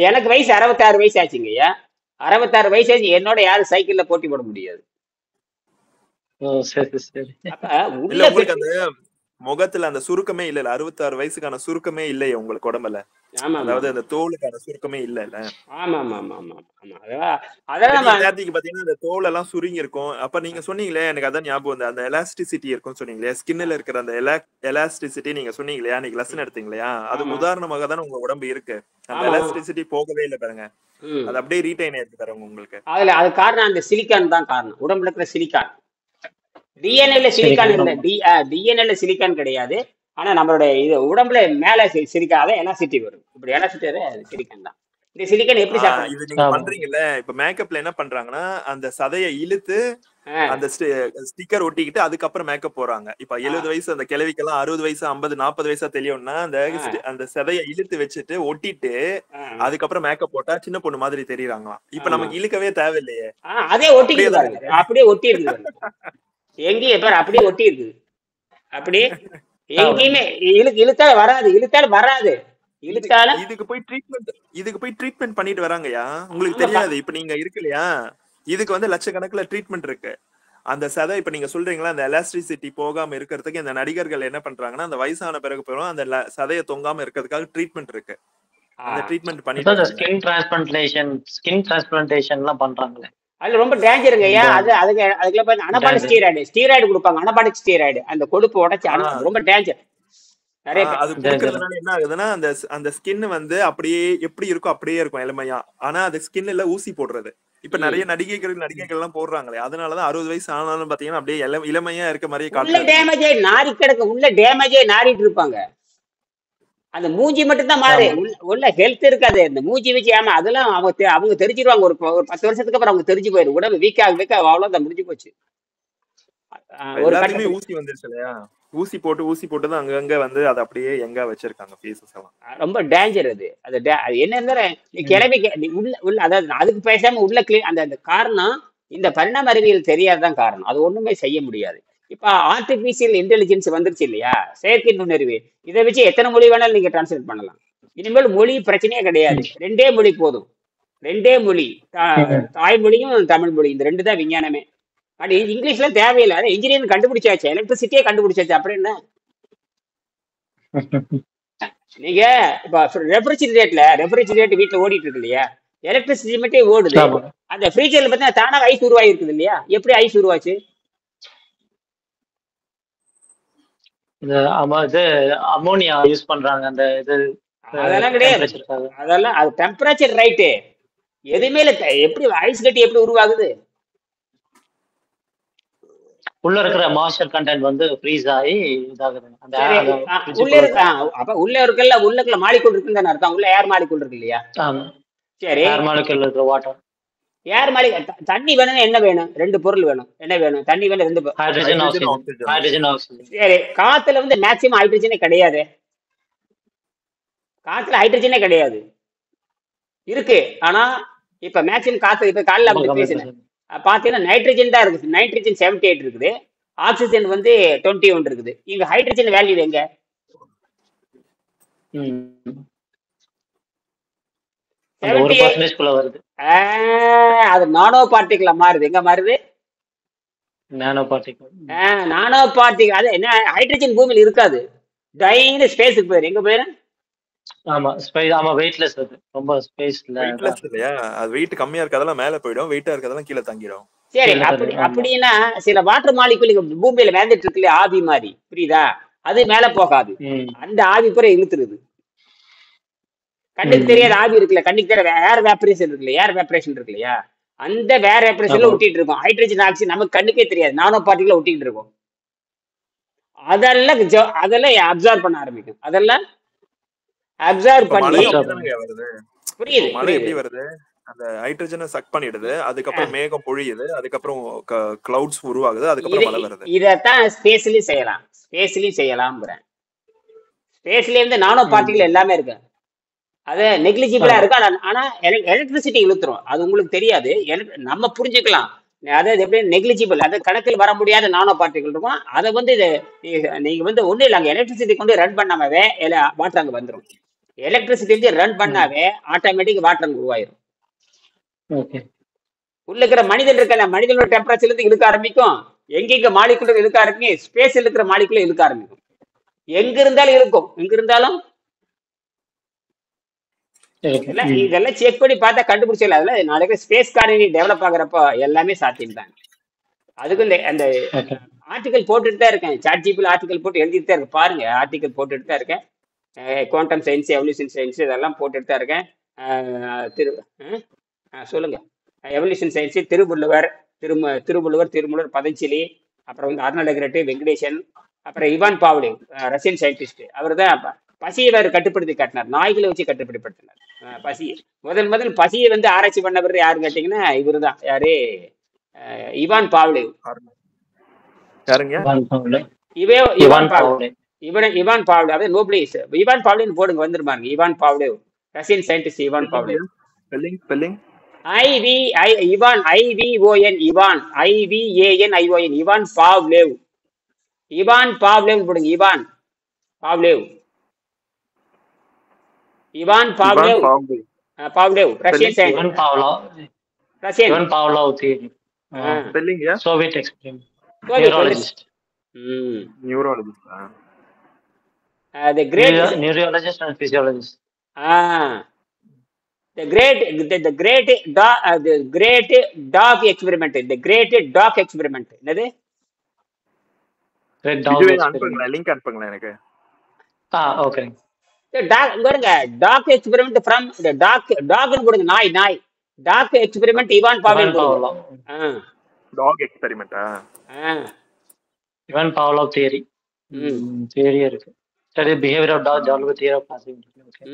Speaker 1: எனக்கு வயசு 66 வயசு ஆச்சுங்கய்யா. 66 வயசு ஆச்சு. என்னோட யாரும் சைக்கிள்ல போட்டி போட முடியாது.
Speaker 3: முகத்துல அந்த சுருக்கமே இல்ல, 66 வயசுக்கான சுருக்கமே இல்லையே உங்களுக்கு உடம்புல. அதாவது அந்த தோலுக்கான சுருக்கமே இல்ல.
Speaker 1: ஆமா ஆமா ஆமா ஆமா ஆமா. அதெல்லாம்
Speaker 3: பாத்தீங்கன்னா அந்த தோல் எல்லாம் சுருங்கி இருக்கும். அப்ப நீங்க சொன்னீங்களே, எனக்கு அதான் ஞாபகம் வந்து அந்த எலாஸ்டிசிட்டி இருக்கும்னு சொன்னீங்களே, ஸ்கின்ல இருக்கிற அந்த எலாஸ்டிசிட்டி நீங்க சொன்னீங்களே அன்னைக்கு லெசன் எடுத்தீங்களா, அது உதாரணமாக தானே உங்க உடம்பு இருக்கு. அந்த எலாஸ்டிசிட்டி போகவே இல்லை பாருங்க, அது அப்படியே ரீடைன் ஆயிருக்கு பாருங்க உங்களுக்கு.
Speaker 1: அது காரணம் அந்த சிலிக்கான் தான் காரணம். உடம்புல இருக்கிற சிலிக்கான். டிஎன்ஏல சிலிக்கான் இல்ல, டிஎன்ஏல சிலிக்கான் கிடையாது. ஆனா நம்மளுடைய இது உடம்புல மேல சிலிக்கான், அதான் எலாசிட்டி வரும். இப்படி எலாசிட்டி சிலிக்கான் தான். இந்த சிலிக்கான் எப்படி
Speaker 3: இது நீங்க பண்றீங்கல்ல, இப்ப மேக்கப்ல என்ன பண்றாங்கன்னா அந்த சதையை இழுத்து அந்த ஸ்டிக்கர் ஒட்டிக்கிட்டு அதுக்கப்புறம் மேக்கப் போறாங்க. இப்ப 70 வயசு அந்த கிழவிக்கெல்லாம் 60 வயசு 50 40 வயசா தெரியும்னா அந்த சதையை இழுத்து வச்சுட்டு ஒட்டிட்டு அதுக்கப்புறம் மேக்கப் போட்டா சின்ன பொண்ணு மாதிரி தெரியுறாங்களாம். இப்ப நமக்கு இழுக்கவே தேவையில்லையே,
Speaker 1: அதே ஒட்டிக்கிட்டு அப்படியே ஒட்டி இருக்கு. எங்கேயும் பாரு அப்படியே ஒட்டி இருக்குது. அப்படியே எங்கேயுமே இழுத்தாலும் வராது, இழுத்தாலும் வராது. இழுத்தாலும்
Speaker 3: இதுக்கு போய் ட்ரீட்மெண்ட் பண்ணிட்டு வராங்கயா, உங்களுக்கு தெரியாது. இப்ப நீங்க இருக்கு இல்லையா, இதுக்கு வந்து லட்சக்கணக்குல ட்ரீட்மெண்ட் இருக்கு. அந்த சதை இப்ப நீங்க சொல்றீங்களா, அந்த எலாஸ்டிசிட்டி போகாம இருக்கிறதுக்கு இந்த நடிகர்கள் என்ன பண்றாங்கன்னா, அந்த வயசான பிறகு போறோம் அந்த சதையை தொங்காம இருக்கிறதுக்காக ட்ரீட்மெண்ட் இருக்கு. அந்த ட்ரீட்மெண்ட் பண்ணிட்டு
Speaker 2: ஸ்கின் டிரான்ஸ்பிளான்டேஷன் எல்லாம் பண்றாங்களே,
Speaker 1: அது ரொம்ப டேஞ்சருங்க. ஏன் அதுக்குள்ள அனபாலிக் ஸ்டீராய்டு கொடுப்பாங்க. அனபாலிக் ஸ்டீராய்டு அந்த கொழுப்பு உடைச்சு ரொம்ப டேஞ்சர்.
Speaker 3: அது குடுக்கறதுனால என்ன ஆகுதுன்னா, அந்த ஸ்கின் வந்து அப்படியே எப்படி இருக்கும் அப்படியே இருக்கும் இளமையா. ஆனா அது ஸ்கின்ல ஊசி போடுறது. இப்ப நிறைய நடிகைகள் எல்லாம் போடுறாங்களே, அதனாலதான் 60 வயசு ஆனாலும் பாத்தீங்கன்னா அப்படியே இளமையா இருக்க மாதிரியே
Speaker 1: காட்டுல டேமேஜ் ஆகி நாரி கிடக்கு. உள்ள டேமேஜ் ஆகி நாரிட்டு இருப்பாங்க. அந்த மூஞ்சி மட்டும் தான் மாறு, உள்ள ஹெல்த் இருக்காது. இந்த மூஞ்சி வச்சு ஏமா அதெல்லாம் அவங்க தெரிஞ்சிருவாங்க. ஒரு 10 வருஷத்துக்கு அப்புறம் அவங்க தெரிஞ்சு போயிடும். உடம்பு வீக்காக அவ்வளவுதான், முடிஞ்சு போச்சு.
Speaker 3: எல்லாருமே ஊசி வந்துருச்சு இல்லையா, ஊசி போட்டு தான் அங்கங்க வந்து அதை அப்படியே எங்க வச்சிருக்காங்க ஃபேஸஸ் எல்லாம்.
Speaker 1: ரொம்ப டேஞ்சர் அது என்ன இருந்தாலும் நீ கிளம்பி உள்ள அதாவது அதுக்கு பேசாம உள்ள அந்த காரணம் இந்த பரிணாம அறிவியல் தெரியாதுதான் காரணம். அது ஒண்ணுமே செய்ய முடியாது. இப்ப ஆர்டிபிஷியல் இன்டெலிஜென்ஸ் வந்துருச்சு இல்லையா, செயற்கை நுண்ணறிவு. இதை வச்சு எத்தனை மொழி வேணாலும் நீங்க டிரான்ஸ்லேட் பண்ணலாம். இனிமேல் மொழி பிரச்சனையே கிடையாது. 2 மொழி போதும். 2 மொழி, தாய்மொழியும் தமிழ் மொழி, இந்த 2 தான் விஞ்ஞானமே. அது இங்கிலீஷ்ல தேவையில்லை. இன்ஜினியரிங் கண்டுபிடிச்சாச்சு, எலக்ட்ரிசிட்டியே கண்டுபிடிச்சாச்சு. அப்புறம் என்ன, நீங்க இப்ப ரெஃப்ரிஜிரேட்டர் வீட்டுல ஓடிட்டு இருக்கு இல்லையா, எலக்ட்ரிசிட்டி மட்டும் ஓடுது. அந்த ஃப்ரீஜர்ல பார்த்தா தானாக ஐஸ் உருவாகி இருக்குது இல்லையா, எப்படி ஐஸ் உருவாச்சு?
Speaker 2: இது அமோனியா யூஸ் பண்றாங்க. அந்த இது
Speaker 1: அதெல்லாம் கிடையாது. அதெல்லாம் அது டெம்பரேச்சர் ரைட்டு. எதுவுமே இல்ல. எப்படி ஐஸ் கட்டி எப்படி உருவாகுது?
Speaker 2: உள்ள இருக்கிற மாய்ஸ்சர் கண்டென்ட் வந்து ஃப்ரீஸ் ஆகி இதாகுது.
Speaker 1: அப்ப உள்ள இருக்குல்ல மாலிகுல் இருக்குன்னு தானே அர்த்தம். உள்ள ஏர் மாலிகுல் இருக்கு இல்லையா? சரி,
Speaker 2: ஏர் மாலிகுல் இருக்கிற வாட்டர்,
Speaker 1: ஏர் மாலிகுல். தண்ணி வேணும்னா என்ன வேணும்? 2 பொருள் வேணும். என்ன வேணும்? தண்ணி வேணும், 2
Speaker 2: ஹைட்ரஜன் ஆக்சிஜன்.
Speaker 1: சரி, காத்துல வந்து மேக்சிமம் ஹைட்ரஜனே கிடையாது. காத்துல ஹைட்ரஜனே கிடையாது, இருக்கு. ஆனா இப்ப மேக்சிமம் காத்து இப்ப காலையில அப்படி பேசுனேன் பாத்தீங்கன்னா நைட்ரஜன் தான் இருக்குது. நைட்ரஜன் 78 இருக்குது, ஆக்சிஜன் வந்து 21 இருக்குது. இங்க ஹைட்ரஜன் வேல்யூ எங்க? அது நானோ பார்ட்டிகிளா மாறுது. எங்க மாறுது?
Speaker 2: நானோ பார்ட்டிகிள்.
Speaker 1: நானோ பார்ட்டிகிள். அது என்ன, ஹைட்ரஜன் பூமியில இருக்காது, டைரக்ட் ஸ்பேஸுக்கு போயிரு. எங்க போயிரு?
Speaker 2: ஆமா ஆமா வெயிட்லெஸ், அது ரொம்ப ஸ்பேஸ் இல்ல.
Speaker 3: வெயிட்லெஸ் இல்லையா? அது வெயிட் கம்மியா இருக்கறதெல்லாம் மேல போயிடும், வெயிட்டா இருக்கறதெல்லாம் கீழே தங்கிடும்.
Speaker 1: சரி, அப்படின்னா சில வாட்டர் மாலிகுல் பூமியில மேந்துட்டு இருக்கு இல்லையா, ஆவி மாதிரி, புரியுதா? அது மேல போகாது, அந்த ஆவி பூரா இழுத்துருது. கண்ணுக்கு தெரியாத ஆவி இருக்குல்ல, கண்ணுக்கு தெரியாத ஏர் வேப்பரேஷன் இருக்கு இல்லையா, ஏர் வேப்பரேஷன் இருக்கு இல்லையா, அந்த வேர் வேப்பரேஷன்ல ஒட்டிட்டு இருக்கும். ஹைட்ரஜன் ஆக்சிஜன் நமக்கு கண்ணுக்கே தெரியாது, நானோ பார்ட்டிகல ஒட்டிட்டு இருக்கும். அதெல்லாம் அப்சர்வ் பண்ண ஆரம்பிக்கும். அதெல்லாம் அப்சர்வ் பண்ணி புரியுது.
Speaker 3: மழை எப்படி வருது? அந்த ஹைட்ரஜனை சக் பண்ணிடுது, அதுக்கப்புறம் மேகம் பொழியுது, அதுக்கப்புறம் கிளவுட்ஸ் உருவாகுது, அதுக்கப்புறம் மழை வருது.
Speaker 1: இதத்தான் ஸ்பேஸ்லயும் செய்யலாம், ஸ்பேஸ்லயும் செய்யலாம்ங்கிறேன். ஸ்பேஸ்ல இருந்து நானோ பார்ட்டிகல் எல்லாமே இருக்கு, அது நெக்லிஜிபிளா இருக்கு. ஆனா எலக்ட்ரிசிட்டி இழுத்துரும், அது உங்களுக்கு தெரியாது, நம்ம புரிஞ்சுக்கலாம். அதாவது எப்படி நெக்லிஜிபிள், அது கணக்கில் வர முடியாத நானோ பார்ட்டிகல் இருக்கும். அதை வந்து நீங்க வந்து ஒண்ணு இல்லை, அங்க எலக்ட்ரிசிட்டி கொண்டு ரன் பண்ணாமவே வாட்டர் அங்க வந்துடும். எலக்ட்ரிசிட்டி வந்து ரன் பண்ணாவே ஆட்டோமேட்டிக் வாட்டர் அங்க உருவாயிரும். உள்ள இருக்கிற மனிதன் இருக்க, மனிதனோட டெம்பரேச்சர்ல இருந்து இழுக்க ஆரம்பிக்கும். எங்க மாலிகுல இழுக்க ஆரம்பிக்கும், ஸ்பேஸ்ல இருக்கிற மாலிகுல இழுக்க ஆரம்பிக்கும். எங்க இருந்தாலும் இருக்கும், எங்க இருந்தாலும். இதெல்லாம் செக் பண்ணி பார்த்தா கண்டுபிடிச்சல. அதெல்லாம் நாளைக்கு ஸ்பேஸ் காரணி டெவலப் ஆகுறப்போ எல்லாமே சாத்தியம் தான். அதுக்கு அந்த ஆர்டிகல் போட்டுட்டு தான் இருக்கேன், சாட் ஜிபில ஆர்டிகல் போட்டு எழுதிட்டு தான் இருக்கேன். பாருங்க, ஆர்டிகல் போட்டுட்டு தான் இருக்கேன். குவாண்டம் சயின்ஸ், எவல்யூஷன் சயின்ஸ் இதெல்லாம் போட்டுட்டு தான் இருக்கேன். சொல்லுங்க. எவல்யூஷன் சயின்ஸ் திருவள்ளுவர், திருமூலர், பதஞ்சலி, அப்புறம் வந்து அர்னால்ட், வெங்கடேசன், அப்புறம் இவான் பாவ்லே, ரஷ்யன் சயின்டிஸ்ட். அவர் தான் பசியை வேறு கட்டுப்படுத்தி காட்டினார், நாய்களை வச்சு கட்டுப்படுத்தினார் பசியை. முதல் பசியை வந்து ஆராய்ச்சி பண்ணவர் யாருன்னு கேட்டீங்கன்னா இவரு தான். யாரு? Ivan Pavlov. இவான் பாவ்லே, அதாவது நோபலிஸ். இவான் பாவ்லேன்னு போடுங்க, வந்துருமாங்க. Ivan Pavlov, Russian scientist Ivan Pavlov. Ivan Pavlov. Ivan Pavlov போடுங்க. Ivan Pavlov, Russian scientist. Russian
Speaker 2: Pavlov theory, Soviet experiment,
Speaker 3: neurologist,
Speaker 1: the great
Speaker 2: neurologist and physiologist.
Speaker 1: The great dog experiment. The great dog experiment. என்னது?
Speaker 2: Great dog experiment.
Speaker 3: Link அனுப்புங்க எனக்கு.
Speaker 2: Okay.
Speaker 1: பாருங்க, dog experiment from the டாக்னு போடுங்க. நாய் dog experiment Ivan Pavlov.
Speaker 3: Dog எக்ஸ்பெரிமெண்டா?
Speaker 2: Ivan Pavlov theory, theory இருக்கு. Study behavior of dog, develop theory of classification.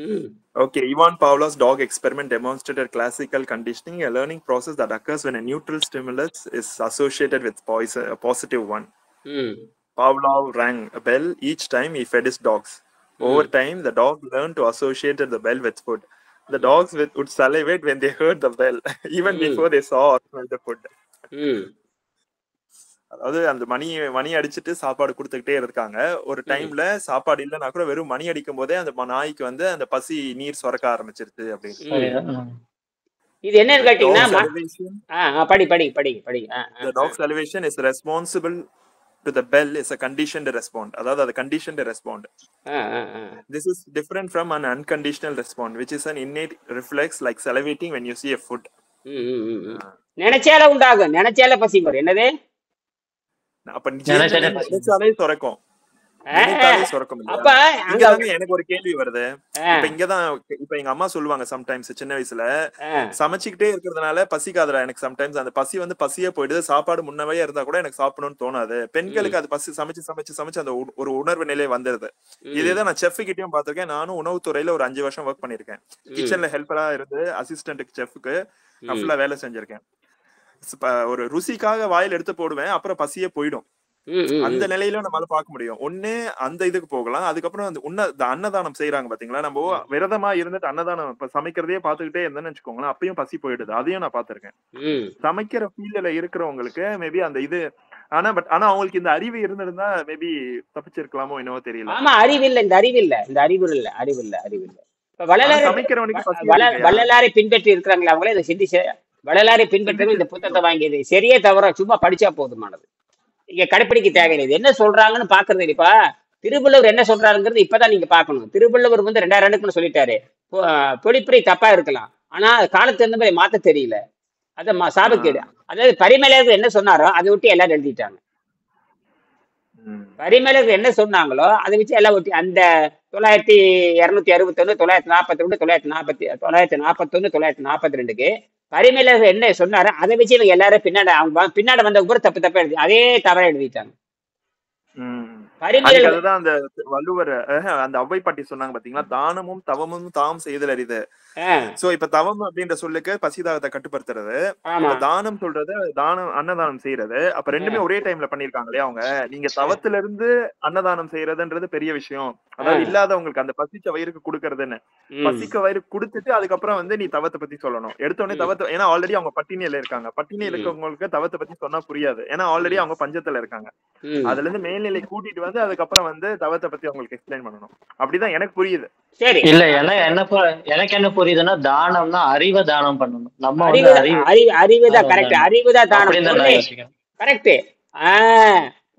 Speaker 3: Okay, Ivan Pavlov's dog experiment demonstrated classical conditioning, a learning process that occurs when a neutral stimulus is associated with a positive one. Pavlov rang a bell each time he fed his dogs. Over time, the dog learned to associate the bell with food. The dogs would salivate when they heard the bell, even before they saw or smelled the food. அதாவது அந்த மணி அடிச்சுட்டு சாப்பாடு கொடுத்துக்கிட்டே இருக்காங்க. ஒரு டைம்ல சாப்பாடு இல்லைன்னா கூட வெறும் மணி அடிக்கும் போதே அந்த நாய்க்கு வந்து அந்த பசி நீர் சுரக்க ஆரம்பிச்சிருச்சு அப்படின்னு.
Speaker 1: இது என்னன்னு கேட்டீங்கன்னா,
Speaker 3: the dog salivation is responsible to the bell is a conditioned response. அதாவது அது conditioned respond. This is different from an unconditional response, which is an innate reflex like salivating when you see a food.
Speaker 1: நினைச்சால உண்டாகும், நினைச்சால பசி வரும். என்னது?
Speaker 3: அப்ப நினைச்சாலே சுரக்கும். அப்ப எனக்கு ஒரு கேள்வி வருது. இப்ப இங்கதான் இப்ப எங்க அம்மா சொல்லுவாங்க சம்டைம்ஸ் சின்ன வயசுல, சமைச்சுக்கிட்டே இருக்கிறதுனால பசிக்காதரா எனக்கு. சம்டைம்ஸ் அந்த பசி வந்து பசியே போயிடுது, சாப்பாடு முன்னவே இருந்தா கூட எனக்கு சாப்பிடணும்னு தோணாது. பெண்களுக்கு அது பசி சமைச்சு அந்த ஒரு உணர்வு நிலை வந்துருது. இதேதான் நான் செஃப் கிட்டயும் பாத்திருக்கேன். நானும் உணவுத்துறையில ஒரு 5 வருஷம் ஒர்க் பண்ணிருக்கேன். கிச்சன்ல ஹெல்ப்பரா இருந்து அசிஸ்டன்ட் செஃப்க்கு ஃபுல்லா வேலை செஞ்சிருக்கேன். ஒரு ருசிக்காக வாயில் எடுத்து போடுவேன், அப்புறம் பசியே போயிடும். அந்த நிலையில நம்மளால பார்க்க முடியும். ஒண்ணு அந்த இதுக்கு போகலாம். அதுக்கப்புறம் அந்த அன்னதானம் செய்யறாங்க பாத்தீங்களா, நம்ம விரதமா இருந்துட்டு அன்னதானம் சமைக்கிறதே பாத்துக்கிட்டே இருந்தேன்னு வச்சுக்கோங்களேன், அப்பயும் பசி போயிடுது. அதையும் நான் பாத்திருக்கேன். சமைக்கிற ஃபீல்ட்ல இருக்கிறவங்களுக்கு மேபி அந்த இது, ஆனா அவங்களுக்கு இந்த அறிவு இருந்திருந்தா மேபி தப்பிச்சிருக்கலாமோ என்னவோ தெரியல.
Speaker 1: ஆமா, அறிவு இல்ல. வள்ளலாரை பின்பற்றி இருக்கிறாங்களா அவங்களே இதை சிந்திச்சு, வள்ளலாரை பின்பற்ற இந்த புத்தகத்தை வாங்கியது சரியே தவிர சும்மா படிச்சா போதுமானது. இங்க கடைப்பிடிக்க தேவையில்லை. என்ன சொல்றாங்கன்னு பாக்குறது இல்லப்பா. திருவள்ளுவர் என்ன சொல்றாருங்கிறது இப்பதான் நீங்க பார்க்கணும். திருவள்ளுவர் 2000 ஆண்டுக்குன்னு சொல்லிட்டாரு. பொழிப்புரை தப்பா இருக்கலாம், ஆனா காலத்து தகுந்த மாதிரி மாத்த தெரியல. அத சாபக்கேடு. அதாவது பரிமேலழகர் என்ன சொன்னாரோ அதை விட்டு எல்லாரும் எழுதிட்டாங்க. பரிமேலழகர் என்ன சொன்னாங்களோ அதை வச்சு எல்லாம் ஒட்டி அந்த 9261 942 941 பரிமேலழகர் என்ன சொன்னாரோ அதை வச்சு இவங்க எல்லாரும் பின்னாடி வந்த கூட தப்பா எழுதி அதே தவறா எழுதிட்டாங்க.
Speaker 3: அதுதான் அந்த வள்ளுவர் அந்த அவ்வை பாட்டி சொன்னாங்க பாத்தீங்களா, தானமும் தவமும் தாம் செய்தல் அரிது. சோ இப்ப தவம் அப்படின்ற சொல்லுக்கு பசிதாகத்தை கட்டுப்படுத்துறது, தானம் சொல்றது தானம் அன்னதானம் செய்யறது. அப்ப ரெண்டுமே ஒரே டைம்ல பண்ணிருக்காங்க இல்லையா அவங்க. நீங்க தவத்துல இருந்து அன்னதானம் செய்யறதுன்றது பெரிய விஷயம், அதாவது இல்லாதவங்களுக்கு அந்த பசிச்ச வயிறுக்கு கொடுக்கறதுன்னு. பசிக்க வயிறு கொடுத்துட்டு அதுக்கப்புறம் நீ தவத்தை பத்தி சொல்லணும். எடுத்த உடனே தவத்தை, ஏன்னா ஆல்ரெடி அவங்க பட்டினியில இருக்காங்க. பட்டினியில இருக்கவங்களுக்கு தவத்தை பத்தி சொன்னா புரியாது, ஏன்னா ஆல்ரெடி அவங்க பஞ்சத்துல இருக்காங்க. அதுல இருந்து மேல்நிலை கூட்டிட்டு அதுக்கப்புறம் தவத்தை பத்தி அவங்களுக்கு எக்ஸ்பிளைன் பண்ணணும். அப்படிதான் எனக்கு புரியுது.
Speaker 2: சரி, இல்ல எனக்கு என்ன புரியுதுன்னா, தானம்னா அறிவை தானம் பண்ணணும். நம்ம
Speaker 1: அறிவுதான் கரெக்ட், அறிவுதான் தானம் கரெக்ட்.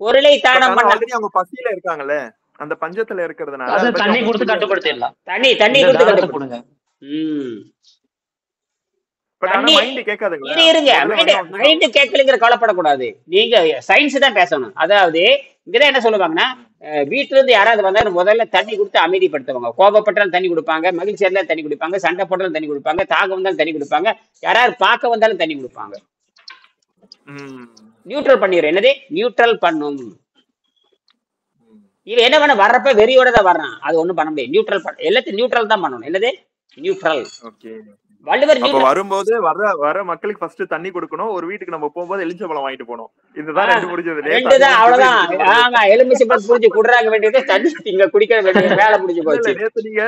Speaker 1: பொருளை தானம் பண்ண
Speaker 3: அவங்க பசியில இருக்காங்கல்ல, அந்த பஞ்சத்துல இருக்கிறதுனால
Speaker 2: தண்ணி கொடுத்து கட்டுப்படுத்திடலாம்.
Speaker 1: தண்ணி கொடுத்து கட்டுப்படுங்க. கவலைப்படக்கூடாது. நீங்க சயின்ஸ் தான் பேசணும். அதாவது இங்கதான் என்ன சொல்லுவாங்கன்னா, வீட்டுல இருந்து யாராவது வந்தா முதல்ல தண்ணி கொடுத்து அமைதிப்படுத்துவாங்க. கோபப்பட்டாலும் தண்ணி கொடுப்பாங்க, மகிழ்ச்சியா இருந்தாலும் தண்ணி கொடுப்பாங்க, சண்டை போட்டாலும் தண்ணி கொடுப்பாங்க, தாகம் வந்தாலும் தண்ணி கொடுப்பாங்க, யாராவது பார்க்க வந்தாலும் தண்ணி கொடுப்பாங்க. நியூட்ரல் பண்ணிடுறோம். என்னது நியூட்ரல் பண்ணும். இவன் என்ன பண்ண வர்றப்ப வெறியோட தான் வர்றான், அது ஒண்ணும் பண்ண முடியாது. நியூட்ரல் எல்லாத்தையும் நியூட்ரல் தான் பண்ணணும். என்னது நியூட்ரல்.
Speaker 3: வரும்போது வர மக்களுக்கு ஃபர்ஸ்ட் தண்ணி கொடுக்கணும். ஒரு வீட்டுக்கு நம்ம போகும்போது எலுமிச்சம்பழம் வாங்கிட்டு போனோம். இதுதான் ரெண்டு முடிஞ்சது.
Speaker 1: அவ்வளவுதான். ஆமா, எலுமிச்சம்பழம் புரிஞ்சு குடுறாங்க வேண்டியது, தண்ணி இங்க குடிக்க வேண்டியது, வேலை முடிஞ்சு போச்சு.
Speaker 3: நேத்து நீங்க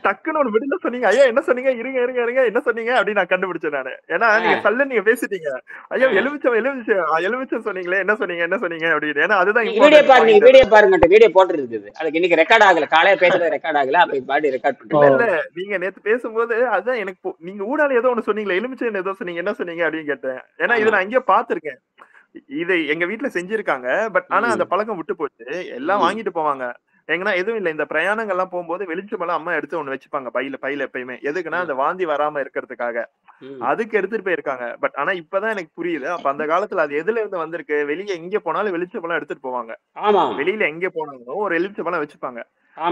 Speaker 3: டக்குன்னு ஒரு மிடில் சொன்னீங்க, ஐயா என்ன சொன்னீங்க, இருங்க இருங்க இருங்க என்ன சொன்னீங்க அப்படின்னு நான் கண்டுபிடிச்சேன் நானு. ஏன்னா நீங்க சல்ல நீங்க பேசிட்டீங்க, ஐயா எலுமிச்சம் சொன்னீங்களே, என்ன சொன்னீங்க அப்படின்னு. ஏன்னா அதுதான்
Speaker 1: வீடியோ பாருங்க, வீடியோ போட்டு இருக்குது. அதுக்கு இன்னைக்கு ரெக்கார்ட் ஆகல, காலையில பேசுறது ரெக்கார்ட் ஆகல, அப்ப பாடி ரெக்கார்ட் பண்ணுங்க.
Speaker 3: இல்ல நீங்க நேத்து பேசும்போது அதுதான் எனக்கு, நீங்க ஊடால ஏதோ ஒண்ணு சொன்னீங்களா, எலுமிச்சம் ஏதோ சொன்னீங்க, என்ன சொன்னீங்க அப்படின்னு கேட்டேன். ஏன்னா இதை நான் எங்கேயோ பாத்திருக்கேன், இது எங்க வீட்டுல செஞ்சிருக்காங்க. பட் ஆனா அந்த பழக்கம் விட்டு போச்சு. எல்லாம் வாங்கிட்டு போவாங்க. எங்கன்னா எதுவும் இல்ல, இந்த பிரயாணங்கள்லாம் போகும்போது வெளிச்சமெல்லாம் அம்மா எடுத்து ஒண்ணு வச்சுப்பாங்க பையில எப்பயுமே. எதுக்குன்னா அந்த வாந்தி வராம இருக்கிறதுக்காக, அதுக்கு எடுத்துட்டு போயிருக்காங்க. பட் ஆனா இப்பதான் எனக்கு புரியுது, அப்ப அந்த காலத்துல அது எதுல இருந்து வந்திருக்கு. வெளியே எங்க போனாலும் வெளிச்சமெல்லாம் எடுத்துட்டு போவாங்க. வெளியில எங்க போனாலும் ஒரு எலுமிச்சம்பழம் வச்சுப்பாங்க.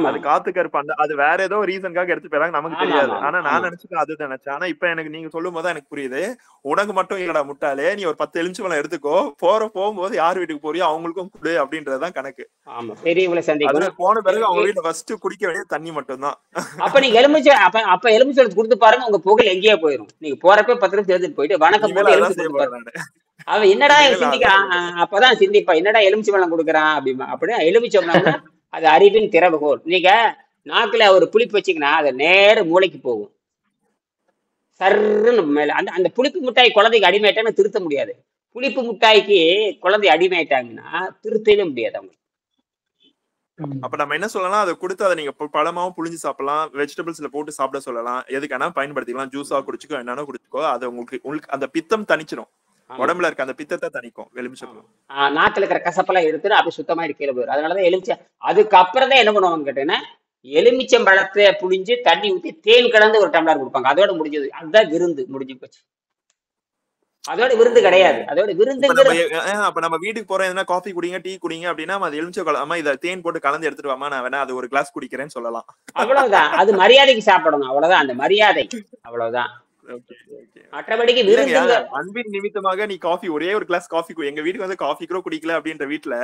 Speaker 3: அது காத்து கருப்பாண்ட, அது வேற ஏதோ ரீசனுக்காக எடுத்து போறாங்க, நமக்கு தெரியாது. ஆனா நான் நினைச்சுட்டு அது நினைச்சேன். ஆனா இப்ப எனக்கு நீங்க சொல்லும் போது எனக்கு புரியுது, உனக்கு மட்டும் இல்லடா முட்டாளே, நீ ஒரு 10 எலுமிச்சம்பழம் எடுத்துக்கோ, போகும்போது யார் வீட்டுக்கு போறியோ அவங்களுக்கும் குடு அப்படின்றதுதான் கணக்கு. போன பிறகு அவங்க வீட்டுல ஃபர்ஸ்ட் குடிக்க வேண்டிய தண்ணி மட்டும் தான்.
Speaker 1: அப்ப நீங்க எலுமிச்சம்பழம் கொடுத்து பாருங்க, உங்க புகழ் எங்கேயே போயிடும். நீங்க போறப்ப 10 நிமிஷம் எடுத்துட்டு போயிட்டு வணக்கம் அவன் என்னடா சிந்திக்க, அப்பதான் சிந்திப்பா, என்னடா எலுமிச்சம்பழம் கொடுக்குறான் அப்படிமா. அப்படியே எலுமிச்சம்பழம் அது அறிவின் திறவுகோல். நீங்க நாக்குல ஒரு புளிப்பு வச்சீங்கன்னா அது நேர மூளைக்கு போகும், சர்ன்னு மேல. அந்த புளிப்பு மிட்டாய் குழந்தைக்கு அடிமையாட்டான்னு திருத்த முடியாது. புளிப்பு மிட்டாய்க்கு குழந்தை அடிமையாயிட்டாங்கன்னா திருத்தவே முடியாது அவங்க.
Speaker 3: அப்ப நம்ம என்ன சொல்லலாம், அதை கொடுத்து அதை நீங்க பழமாவும் புளிஞ்சு சாப்பிடலாம், வெஜிடபிள்ஸ்ல போட்டு சாப்பிட சொல்லலாம், எதுக்கான பயன்படுத்திக்கலாம், ஜூஸா குடிச்சுக்கோ, என்னன்னா குடிச்சுக்கோ. அது உங்களுக்கு அந்த பித்தம் தணிச்சிடும், உடம்புல இருக்க அந்த பித்தத்தை தணிக்கும் எலுமிச்சம்பழம்.
Speaker 1: நாக்குல இருக்கிற கசப்பெல்லாம் எடுத்துட்டு அப்படி சுத்தமா கீழே போயிடும். அதனாலதான் எலுமிச்சம். அதுக்கப்புறம் தான் என்ன பண்ணுவாங்கன்னு கேட்டீங்கன்னா, எலுமிச்சம்பழத்தை புளிஞ்சு தண்ணி ஊத்தி தேன் கலந்து ஒரு டம்ளர் கொடுப்பாங்க. அதோட முடிஞ்சது. அதுதான் விருந்து, முடிஞ்சு போச்சு. அதோட விருந்து கிடையாது. அதோட விருந்து
Speaker 3: அப்ப நம்ம வீட்டுக்கு போறோம், காஃபி குடிங்க, டீ குடிங்க அப்படின்னா அது எலுமிச்சம்பழம் இதை தேன் போட்டு கலந்து எடுத்துட்டு வாமா, நான் வேணா அது ஒரு கிளாஸ் குடிக்கிறேன்னு சொல்லலாம்.
Speaker 1: அவ்வளவுதான். அது மரியாதைக்கு சாப்பிடணும், அவ்வளவுதான். அந்த மரியாதை அவ்வளவுதான். மற்றபடிக்கு
Speaker 3: அன்பின் நிமித்தமாக நீ காஃபி, ஒரே ஒரு கிளாஸ் காஃபி, எங்க வீட்டுக்கு காஃபி கூட குடிக்கல அப்படின்ற வீட்டுல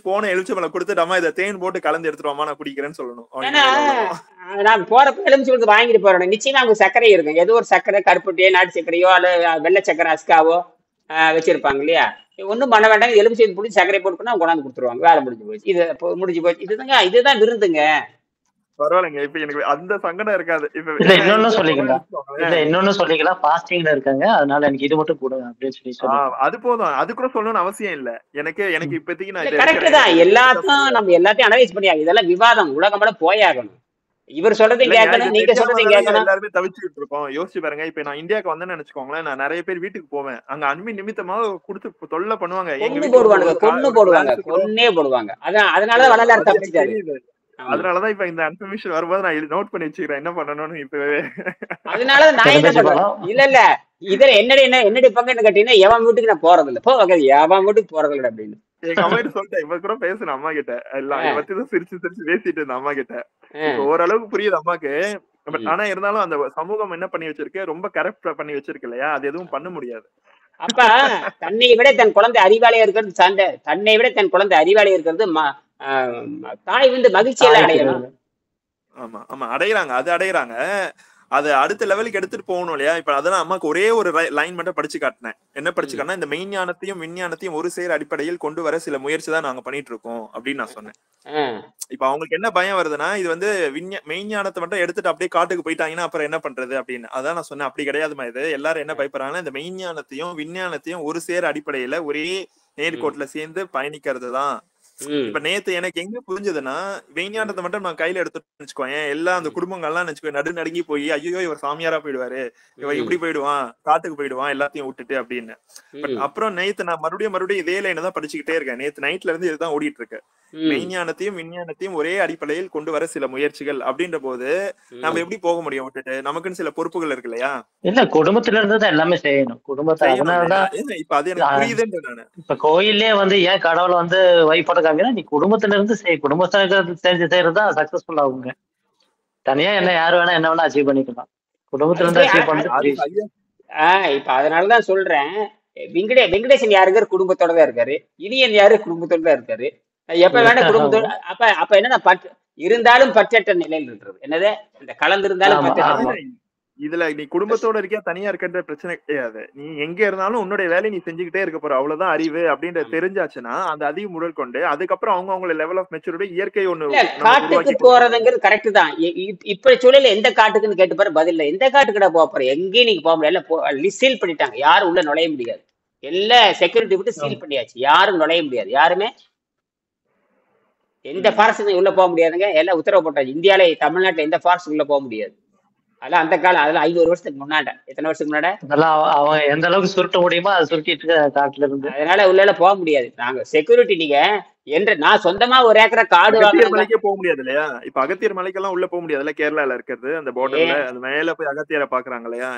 Speaker 3: போன எலுமிச்சம்பழம் கொடுத்துட்டாமா, இதை தேன் போட்டு கலந்து எடுத்துருவாமா, நான் குடிக்கிறேன்னு சொல்லணும்.
Speaker 1: நான் போறப்ப எலுமிச்சம்பழத்தை வாங்கிட்டு போறேன். நிச்சயமா அவங்க சர்க்கரை இருக்கும், ஏதோ ஒரு சர்க்கரை, கருப்பட்டியோ நாட்டு சர்க்கரையோ அல்ல வெள்ளை சர்க்கரை அஸ்காவோ வச்சிருப்பாங்க இல்லையா. ஒன்னும் பண்ண வேண்டாம், எலுமிச்சம்பழம் பிடிச்சி சர்க்கரை போட்டுனா கொண்டாந்து கொடுத்துருவாங்க, வேலை முடிஞ்சு போச்சு. இது முடிஞ்சு போச்சு. இதுதான் விருந்துங்க.
Speaker 3: பரவாயில்லைங்க. இப்ப எனக்கு அந்த சங்கடம் இருக்காது.
Speaker 2: இப்ப இன்னொன்னு சொல்லிக்கலாம், ஃபாஸ்டிங்ல இருக்காங்க, அதனால எனக்கு இது மட்டும் கொடுங்க அப்படின்னு சொல்லி
Speaker 3: அது போதும். அது கூட சொல்லணும்னு அவசியம் இல்ல. எனக்கு இப்போதைக்கு நான்
Speaker 1: கரெக்ட் தான். எல்லாத்தையும் நம்ம எல்லாத்தையும் அனலைஸ் பண்ணியாங்க. இதெல்லாம் விவாதம், உலகம் போயாகணும். இவர் சொல்றதையும்
Speaker 3: இல்லைங்க
Speaker 1: கேட்கணும்,
Speaker 3: இது
Speaker 1: நீங்க
Speaker 3: தெரியாம
Speaker 1: சொல்றதையும்
Speaker 3: தானே
Speaker 1: கேட்கணும்.
Speaker 3: எல்லாருமே தவிச்சுக்கிட்டு இருக்கோம். யோசிச்சு பாருங்க, இப்ப நான் இந்தியாவுக்கு வந்தேன்னு நினைச்சுக்கோங்களேன், நான் நிறைய பேர் வீட்டுக்கு போவேன். அங்க அன்பின் நிமித்தமா கொடுத்து தொல்லை பண்ணுவாங்க. எங்க
Speaker 1: கொன்னு
Speaker 3: வீட்டுல வந்து
Speaker 1: போடுவானுங்க,
Speaker 3: ஒரு
Speaker 1: கொன்னு
Speaker 3: ஒரு
Speaker 1: போடுவாங்க,
Speaker 3: கிளாஸ் கூட
Speaker 1: கொன்னே போடுவாங்க. அதனாலதான் வள்ளலார்
Speaker 3: அது எனக்கு
Speaker 1: தப்பிச்சிட்டாரு.
Speaker 3: தெரியுது.
Speaker 1: ஆமா,
Speaker 3: அதனாலதான் இப்ப இந்த இன்ஃபர்மேஷன் வரும்போது நான் நோட் பண்ணி வச்சுக்கிறேன் என்ன பண்ணணும்னு இப்பவே.
Speaker 1: அதனால நான் என்ன
Speaker 2: எலுமிச்சை
Speaker 1: பண்ணுவேன்,
Speaker 2: பழம்.
Speaker 1: இல்ல இதுல என்னுடைய பங்குன்னு கேட்டீங்கன்னா, எவன் வீட்டுக்கு நான் போறது இல்ல, போ எவன் வீட்டுக்கு போறது இல்லை அப்படின்னு.
Speaker 3: எங்க அம்மா கிட்ட சொல்லிட்டேன், இப்ப கூட பேசுனேன் அம்மா கிட்ட, எல்லாம் இதை பத்தி தான் சிரிச்சு சிரிச்சு பேசிட்டு இருந்தேன் அம்மா கிட்ட. இப்ப ஓரளவுக்கு புரியுது அம்மாக்கு. ஆனா இருந்தாலும் அந்த சமூகம் என்ன பண்ணி வச்சிருக்கு, ரொம்ப கரெக்ட் பண்ணி வச்சிருக்கு இல்லையா, அது எதுவும் பண்ண முடியாது.
Speaker 1: அப்ப தன்னை விட தன் குழந்தை அறிவாளியா இருக்கிறது சார்ந்த, தன்னை விட தன் குழந்தை அறிவாளியா இருக்கிறது தாய் வந்து மகிழ்ச்சி எல்லாம் அடையணும்.
Speaker 3: ஆமா ஆமா அடையறாங்க, அது அடையறாங்க. அது அடுத்த லெவலுக்கு எடுத்துட்டு போகணும் இல்லையா. இப்ப அதெல்லாம் அம்மாக்கு ஒரே ஒரு லைன் மட்டும் படிச்சு காட்டினேன். என்ன படிச்சு காட்டினா, இந்த மெய்ஞானத்தையும் விஞ்ஞானத்தையும் ஒரு சேர அடிப்படையில் கொண்டு வர சில முயற்சி தான் நாங்க பண்ணிட்டு இருக்கோம் அப்படின்னு நான் சொன்னேன். இப்ப அவங்களுக்கு என்ன பயம் வருதுன்னா, இது வந்து மெய்ஞானத்தை மட்டும் எடுத்துட்டு அப்படியே காட்டுக்கு போயிட்டாங்கன்னா அப்புறம் என்ன பண்றது அப்படின்னு. அதான் நான் சொன்னேன், அப்படி கிடையாதுமா இது. எல்லாரும் என்ன பயப்படுறாங்கன்னா, இந்த மெய்ஞானத்தையும் விஞ்ஞானத்தையும் ஒரு சேர அடிப்படையில ஒரே நேர்கோட்டுல சேர்ந்து பயணிக்கிறது தான். இப்ப நேத்து எனக்கு எங்க புரிஞ்சதுன்னா, விஞ்ஞானத்தை மட்டும் நான் கையில எடுத்துட்டு வச்சுக்கோங்க, எல்லாம் அந்த குடும்பங்கள்லாம் நினைச்சுக்கோ நடு நடுங்கி போய் ஐயோ இவர் சாமியாரா போயிடுவாரு, இவன் இப்படி போயிடுவான், காட்டுக்கு போயிடுவான் எல்லாத்தையும் விட்டுட்டு அப்படின்னு. பட் அப்புறம் நேத்து நான் மறுபடியும் இதே லைனை தான் படிச்சுக்கிட்டே இருக்கேன். நேத்து நைட்ல இருந்து இதுதான் ஓடிட்டு இருக்கு. மெய்ஞானத்தையும் விஞ்ஞானத்தையும் ஒரே அடிப்படையில் கொண்டு வர சில முயற்சிகள் அப்படின்ற போது நம்ம எப்படி போக முடியும் விட்டுட்டு? நமக்குன்னு சில பொறுப்புகள் இருக்கு இல்லையா.
Speaker 2: இல்ல குடும்பத்துல இருந்துதான் எல்லாமே செய்யணும். குடும்பத்தை அதனாலதான்
Speaker 3: இப்ப அது எனக்கு புரியுதுன்ற நானு.
Speaker 2: இப்ப கோயிலே வந்து ஏன் கடவுளை வந்து வழிபட காமிக்கிறா, நீ குடும்பத்துல இருந்து குடும்பத்துல செஞ்சு செய்யறதுதான் சக்சஸ்ஃபுல் ஆகுங்க. தனியா என்ன யாரு வேணா என்ன வேணா அச்சீவ் பண்ணிக்கலாம். குடும்பத்துல இருந்து அச்சீவ் பண்ணிட்டு
Speaker 1: இப்ப அதனாலதான் சொல்றேன், வெங்கடேசன் யாருக்காரு குடும்பத்தோட தான் இருக்காரு, இனியன் யாரு குடும்பத்தோட தான் இருக்காரு, எப்ப வேணா குடும்பத்தோட. அப்ப என்னன்னா இருந்தாலும் பற்றற்ற நிலையில் இருக்கிறது. என்னது இந்த கலந்து இருந்தாலும் பற்றற்ற.
Speaker 3: இதுல நீ குடும்பத்தோட இருக்கியா தனியா இருக்கின்ற பிரச்சனை கிடையாது. நீ எங்க இருந்தாலும் உன்னுடைய வேலையை நீ செஞ்சுக்கிட்டே இருக்க போற, அவ்வளவுதான் அறிவு அப்படின்ற தெரிஞ்சாச்சுன்னா அந்த அதிக முதல் கொண்டு அதுக்கப்புறம் அவங்க லெவல் ஆஃப் மெச்சூரிட்டி இயற்கை ஒண்ணு.
Speaker 1: காட்டுக்கு போறதுங்கிறது கரெக்ட் தான். இப்ப சூழல எந்த காட்டுக்குன்னு கேட்டு பாரு, பதில் இல்லை. எந்த காட்டுக்கிட்ட போக போற, எங்கேயும் நீங்க போக முடியாது, சீல் பண்ணிட்டாங்க, யாரும் உள்ள நுழைய முடியாது. எல்லாம் செக்யூரிட்டி விட்டு சீல் பண்ணியாச்சு, யாரும் நுழைய முடியாது. யாருமே எந்த ஃபாரஸ்ட் உள்ள போக முடியாதுங்க, எல்லாம் உத்தரவு போட்டாச்சு. இந்தியாவில தமிழ்நாட்டுல எந்த ஃபாரஸ்ட் உள்ள போக முடியாது. அதெல்லாம் அந்த காலம், அதெல்லாம் 500 வருஷத்துக்கு முன்னாடி, எத்தனை வருஷத்துக்கு முன்னாடி
Speaker 2: அவங்க எந்த அளவுக்கு சுருட்ட முடியுமோ அதை சுருட்டிட்டு காட்டுல இருந்து.
Speaker 1: அதனால உள்ள போக முடியாது. நாங்க செக்யூரிட்டி நீங்க என்று நான் சொந்தமா ஒரு ஏக்கரை காடு
Speaker 3: மலைக்கே போக முடியாது இல்லையா. இப்ப அகத்தியர் மலைக்கெல்லாம் உள்ள போக முடியாதுல்ல, கேரளால இருக்கிறது அந்த பார்டர்ல அந்த மேல போய் அகத்தியரை பாக்குறாங்க இல்லையா,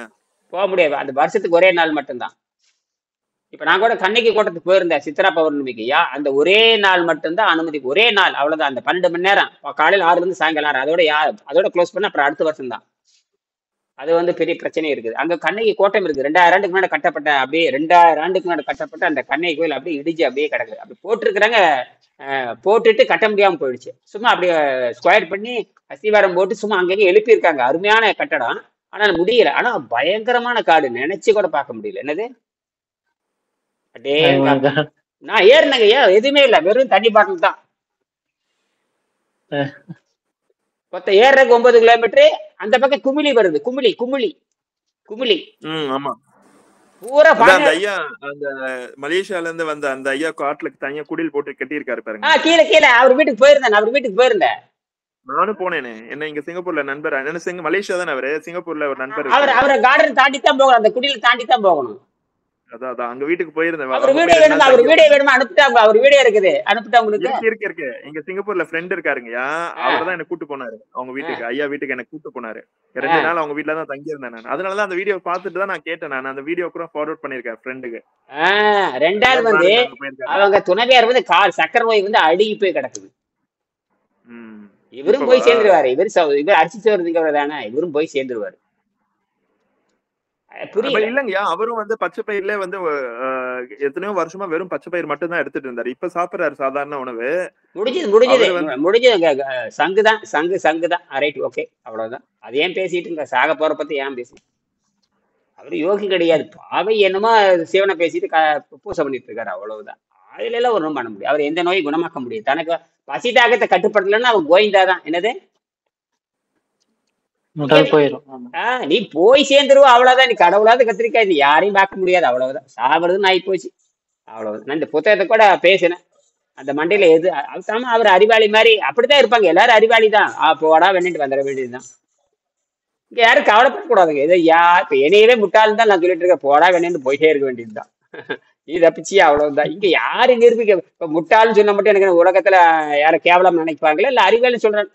Speaker 3: போக
Speaker 1: முடியாது. அந்த வருஷத்துக்கு ஒரே நாள் மட்டும்தான். இப்ப நான் கூட கண்ணகி கோட்டத்துக்கு போயிருந்தேன் சித்ரா பௌர்ணமிக்கு. அந்த ஒரே நாள் மட்டும்தான் அனுமதி, ஒரே நாள், அவ்வளவுதான். அந்த 12 மணி நேரம், காலையில 6 இருந்து சாயங்காலம் 6, அதோட க்ளோஸ் பண்ண அப்புறம் அடுத்த வருஷம் தான். அது வந்து பெரிய பிரச்சனை இருக்குது. அங்க கண்ணகி கோட்டம் இருக்கு, 2000 ஆண்டுக்கு முன்னாடி கட்டப்பட்ட, அப்படியே 2000 ஆண்டுக்கு முன்னாடி கட்டப்பட்ட அந்த கண்ணகி கோயில் அப்படியே இடிஞ்சு அப்படியே கிடக்குது. அப்படி போட்டிருக்கிறாங்க, போட்டுட்டு கட்ட முடியாம போயிடுச்சு. சும்மா அப்படியே ஸ்கொயர் பண்ணி அஸ்திவாரம் போட்டு சும்மா அங்கங்க எழுப்பியிருக்காங்க. அருமையான கட்டடம், ஆனால் முடியல. ஆனா பயங்கரமான காடு, நினைச்சு கூட பார்க்க முடியல. என்னது அப்படியே நான் ஏறினங்க, எதுவுமே இல்லை, வெறும் தண்ணி பாட்டில் தான். மொத்த ஏறதுக்கு 9 கிலோமீட்டர். அந்த பக்கம் குமிழி வருது, குமிழி குமிழி குமிழி.
Speaker 3: ஆமா
Speaker 1: பூரா
Speaker 3: அந்த ஐயா, அந்த மலேசியால இருந்து வந்த அந்த ஐயா காட்டுல தனியா குடில் போட்டு கட்டி இருக்காரு பாருங்க.
Speaker 1: கீழே அவர் வீட்டுக்கு போயிருந்தேன்.
Speaker 3: நானும் போனேனே. என்ன இங்க சிங்கப்பூர்ல நண்பர், என்ன மலேசியா தானே அவரு, சிங்கப்பூர்ல ஒரு நண்பர்.
Speaker 1: அவரை கார்டன் தாண்டி தான் போகணும், அந்த குடியில தாண்டி தான் போகணும்.
Speaker 3: அதான் அங்க வீட்டுக்கு போயிருந்தேன்.
Speaker 1: அவர் வீடியோ வேணுமா அனுப்பிட்டாங்க, அவர் வீடியோ இருக்குது, அனுப்பிட்டா உங்களுக்கு.
Speaker 3: இருக்கு எங்க சிங்கப்பூர்ல ஃப்ரெண்ட் இருக்காருங்கயா, அவர்தான் என்ன கூட்டு போனாரு அவங்க வீட்டுக்கு, ஐயா வீட்டுக்கு என்ன கூட்டு போனாரு. 2 நாள் அவங்க வீட்டுல தான் தங்கி இருந்தேன் நான். அதனாலதான் அந்த வீடியோ பார்த்துட்டு தான் நான் கேட்டேன். நான் அந்த வீடியோ கூட ஃபார்வர்ட் பண்ணிருக்கேன் ஃப்ரெண்டுக்கு.
Speaker 1: 2வது வந்து அவங்க துணைவியார் வந்து சக்கரை நோய் வந்து அழுகி போய் கிடக்குது. இவரும் போய் சேர்ந்துருவாரு, இவர் அரிசி சோறுங்கிறவர் தானே, இவரும் போய் சேர்ந்துருவாரு.
Speaker 3: இல்லங்கயா, அவரும் வந்து பச்சை பயிர்ல வந்து எத்தனையோ வருஷமா வெறும் பச்சை பயிர் மட்டும் தான் எடுத்துட்டு இருந்தாரு. இப்ப சாப்பிடுறாரு சாதாரண உணவு.
Speaker 1: முடிஞ்சது சங்குதான். ரைட், ஓகே, அவ்வளவுதான். அது ஏன் பேசிட்டு சாக போற பத்தி ஏன் பேசி, அவரு யோகி கிடையாது, பாவை என்னமோ சிவனை பேசிட்டு பூசை பண்ணிட்டு இருக்காரு, அவ்வளவுதான். அதுல எல்லாம் ஒண்ணும் பண்ண முடியும். அவர் எந்த நோயை குணமாக்க முடியும். தனக்கு பசி தாகத்தை கட்டுப்படுத்தலன்னா அவன் கோயிந்தாதான். என்னது நீ போய் சேர்ந்துருவா, அவ்வளவுதான். நீ கடவுளாவது கத்திரிக்காய், நீ யாரையும் பார்க்க முடியாது, அவ்வளவுதான். சாப்பிடுறதுன்னு ஆகி போச்சு, அவ்வளவுதான். நான் இந்த புத்தகத்தை கூட பேசினேன். அந்த மண்டையில எது அவசாம அவர் அறிவாளி மாதிரி அப்படித்தான் இருப்பாங்க. எல்லாரும் அறிவாளி தான். போடா வேண்டிட்டு வந்துட வேண்டியதுதான். இங்க யாரும் கவலைப்படக்கூடாதுங்க. ஏதோ இப்ப என்னையவே முட்டாள் தான் நான் சொல்லிட்டு இருக்கேன். போடா வேண்டிட்டு போயிட்டே இருக்க வேண்டியதுதான். நீ தப்பிச்சு அவ்வளவுதான். இங்க யாரு நிரூபிக்க இப்ப முட்டாள்னு சொன்ன மட்டும் எனக்கு உலகத்துல யாரும் கேவலம் நினைப்பாங்களா இல்ல அறிவாளி சொல்றேன்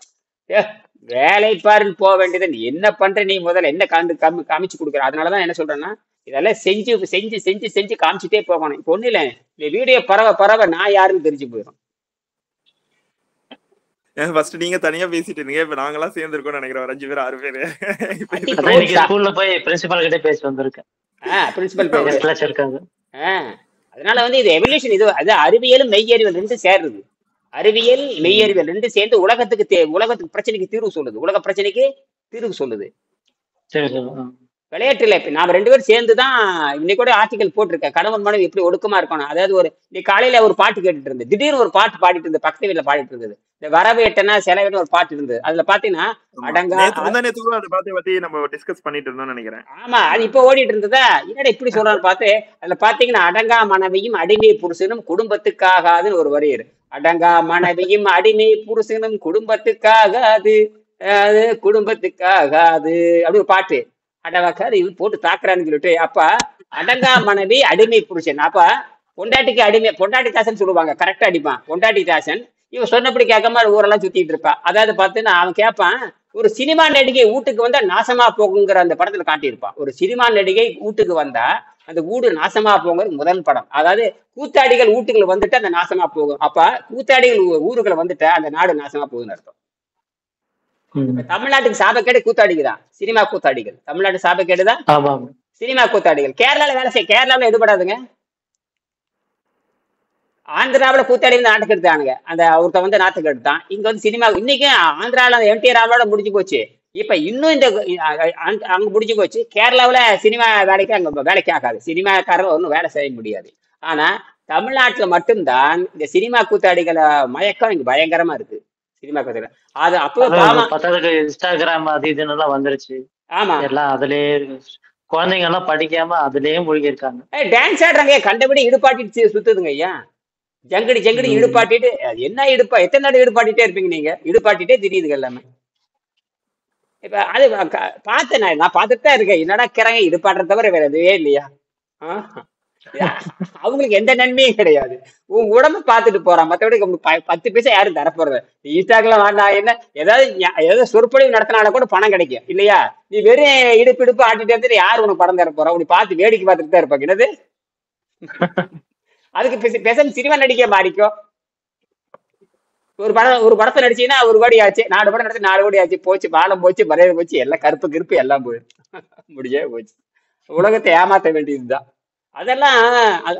Speaker 1: வேலை பாருன்னு போக வேண்டியது. நீ என்ன பண்ற நீ முதல்ல என்ன காமிச்சு கொடுக்குற. அதனாலதான் என்ன சொல்றேன்னா இதெல்லாம் செஞ்சு செஞ்சு செஞ்சு செஞ்சு காமிச்சுட்டே போகணும். இப்ப ஒண்ணு இல்ல இந்த வீடியோ பரவ நான் யாருன்னு தெரிஞ்சு போயிடும்.
Speaker 3: ஃபர்ஸ்ட் நீங்க தனியா பேசிட்டு இருந்தீங்க, இப்ப நாங்கெல்லாம் சேர்ந்து இருக்கோம்னு நினைக்கிறோம். 5 பேர் 6 பேரு
Speaker 2: ஸ்கூல்ல போய் பிரின்சிபல் கிட்ட பேசி வந்திருக்கேன்.
Speaker 1: பிரின்சிபல் இருக்காங்க. அதனால வந்து இது எவல்யூஷன். இது அது அறிவியலும் மெய்யறிவியல் ரெண்டு சேர்றது. அறிவியல் மெய்யறிவியல் ரெண்டு சேர்ந்து உலகத்துக்கு பிரச்சனைக்கு தீர்வு சொல்லுது. உலக பிரச்சனைக்கு தீர்வு சொல்லுது. விளையாட்டுல இப்ப நாம 2 பேரும் சேர்ந்துதான் இன்னைக்கு கூட ஆர்டிகல் போட்டிருக்கேன். கணவன் மனைவி எப்படி ஒடுக்கமா இருக்கணும். அதாவது நீ காலையில ஒரு பாட்டு கேட்டுட்டு இருந்தது, திடீர்னு ஒரு பாட்டு பாடிட்டு இருந்தது, பக்கத்து வீட்டுல பாடிட்டு இருந்தது. இந்த வரவு எட்டனா செலவுன்னு ஒரு பாட்டு இருந்தது. அதுல பாத்தீங்கன்னா அடங்கா
Speaker 3: நம்ம டிஸ்கஸ் பண்ணிட்டு இருந்தோம்னு நினைக்கிறேன்.
Speaker 1: ஆமா, அது இப்ப ஓடிட்டு இருந்ததா. என்னடா இப்படி சொல்றான்னு பார்த்து அதுல பாத்தீங்கன்னா அடங்கா மனைவியும் அடிமை புருஷனும் குடும்பத்துக்காகாதுன்னு ஒரு வரி. அடங்கா மனைவியும் அடிமை புருஷனும் குடும்பத்துக்காகாது, அது குடும்பத்துக்காகாது அப்படி ஒரு பாட்டு. அடவாக்காது இது போட்டு தாக்குறான்னு சொல்லிட்டு அப்ப அடங்கா மனைவி அடிமை புருஷன். அப்ப பொண்டாட்டிக்கு அடிமை, பொண்டாட்டி தாசன் சொல்லுவாங்க, கரெக்டா அடிப்பான் பொண்டாட்டி தாசன். இவன் சொன்னபடி கேட்காம ஊரெல்லாம் சுத்திட்டு இருப்பான். அதாவது பார்த்துன்னா அவன் கேட்பான், ஒரு சினிமா நடிகை வீட்டுக்கு வந்தா நாசமா போகுங்கிற அந்த படத்துல காட்டியிருப்பான். ஒரு சினிமா நடிகை வீட்டுக்கு வந்தா அந்த வீடு நாசமா போகுங்கிறது முதல் படம். அதாவது கூத்தாடிகள் வீட்டுக்குள்ள வந்துட்டு அந்த நாசமா போகும். அப்ப கூத்தாடிகள் ஊருக்குள்ள வந்துட்டா அந்த நாடு நாசமா போகுதுன்னு அர்த்தம். தமிழ்நாட்டுக்கு சாபக்கேடு கூத்தாடிக்குதான், சினிமா கூத்தாடிகள். தமிழ்நாட்டு சாபக்கேடுதான் சினிமா கூத்தாடிகள். கேரளால வேலை செய்ய, கேரளாவில் எடுபடாதுங்க. ஆந்திராவில கூத்தாடி வந்து நாட்டுக்கு எடுத்தானுங்க. அந்த ஒருத்த வந்து நாட்டுக்கு எடுத்தான். இங்க வந்து சினிமா இன்னைக்கு ஆந்திராவில எம்டி ராமோட முடிஞ்சு போச்சு. இப்ப இன்னும் இந்த அங்க முடிஞ்சு போச்சு. கேரளாவில சினிமா வேலைக்கு அங்க வேலைக்கு ஆகாது. சினிமாக்காரர்கள் ஒன்றும் வேலை செய்ய முடியாது. ஆனா தமிழ்நாட்டுல மட்டும்தான் இந்த சினிமா கூத்தாடிகளை மயக்கம் இங்க பயங்கரமா இருக்கு. சினிமா கூத்தாடி அது அப்போ
Speaker 2: இன்ஸ்டாகிராம் அது இதுன்னு வந்துருச்சு.
Speaker 1: ஆமா,
Speaker 2: எல்லாம் அதுலயே குழந்தைங்க எல்லாம் படிக்காம அதுலயே மூழ்கி இருக்காங்க.
Speaker 1: டான்ஸ் ஆடுறாங்க, கண்டபடி இடுப்பாட்டிட்டு சுத்துதுங்க ஐயா. ஜங்கடி ஜங்கடி இடுப்பாட்டிட்டு என்ன இடுப்பா, எத்தனை நாடு இடுப்பாட்டிட்டே இருப்பீங்க நீங்க? இடுப்பாட்டிட்டே தெரியுதுங்க எல்லாமே. இப்ப அது பார்த்தேன், நான் பார்த்துட்டு தான் இருக்கேன். என்னடா கிறாங்க இடுப்பாட்டுற தவிர வேற எதுவே இல்லையா? அவங்களுக்கு எந்த நன்மையும் கிடையாது. உங்க உடம்பு பார்த்துட்டு போறான், மற்றபடி 10 பைசா யாரும் தரப்போறது. இன்ஸ்டாகிராம் வாண்டா என்ன ஏதாவது சொற்பொழிவு நடத்தினால கூட பணம் கிடைக்கும் இல்லையா? நீ வெறும் இடுப்பு ஆட்டிட்டு இருந்துட்டு யாரு உனக்கு படம் தர போறா? உனக்கு பார்த்து வேடிக்கை பார்த்துட்டு தான் இருப்பாங்க. என்னது அதுக்கு பேசாம சினிமா நடிக்க மாறிக்கும். ஒரு படத்தை நடிச்சீங்கன்னா 1 கோடி ஆச்சு, 4 படம் நடிச்சு 4 கோடி ஆச்சு, போச்சு பாலம் போச்சு, மரியாதை போச்சு, எல்லாம் கருப்பு கிருப்பு எல்லாம் போயிடும், முடியே போச்சு. உலகத்தை ஏமாத்த வேண்டியதுதான். அதெல்லாம்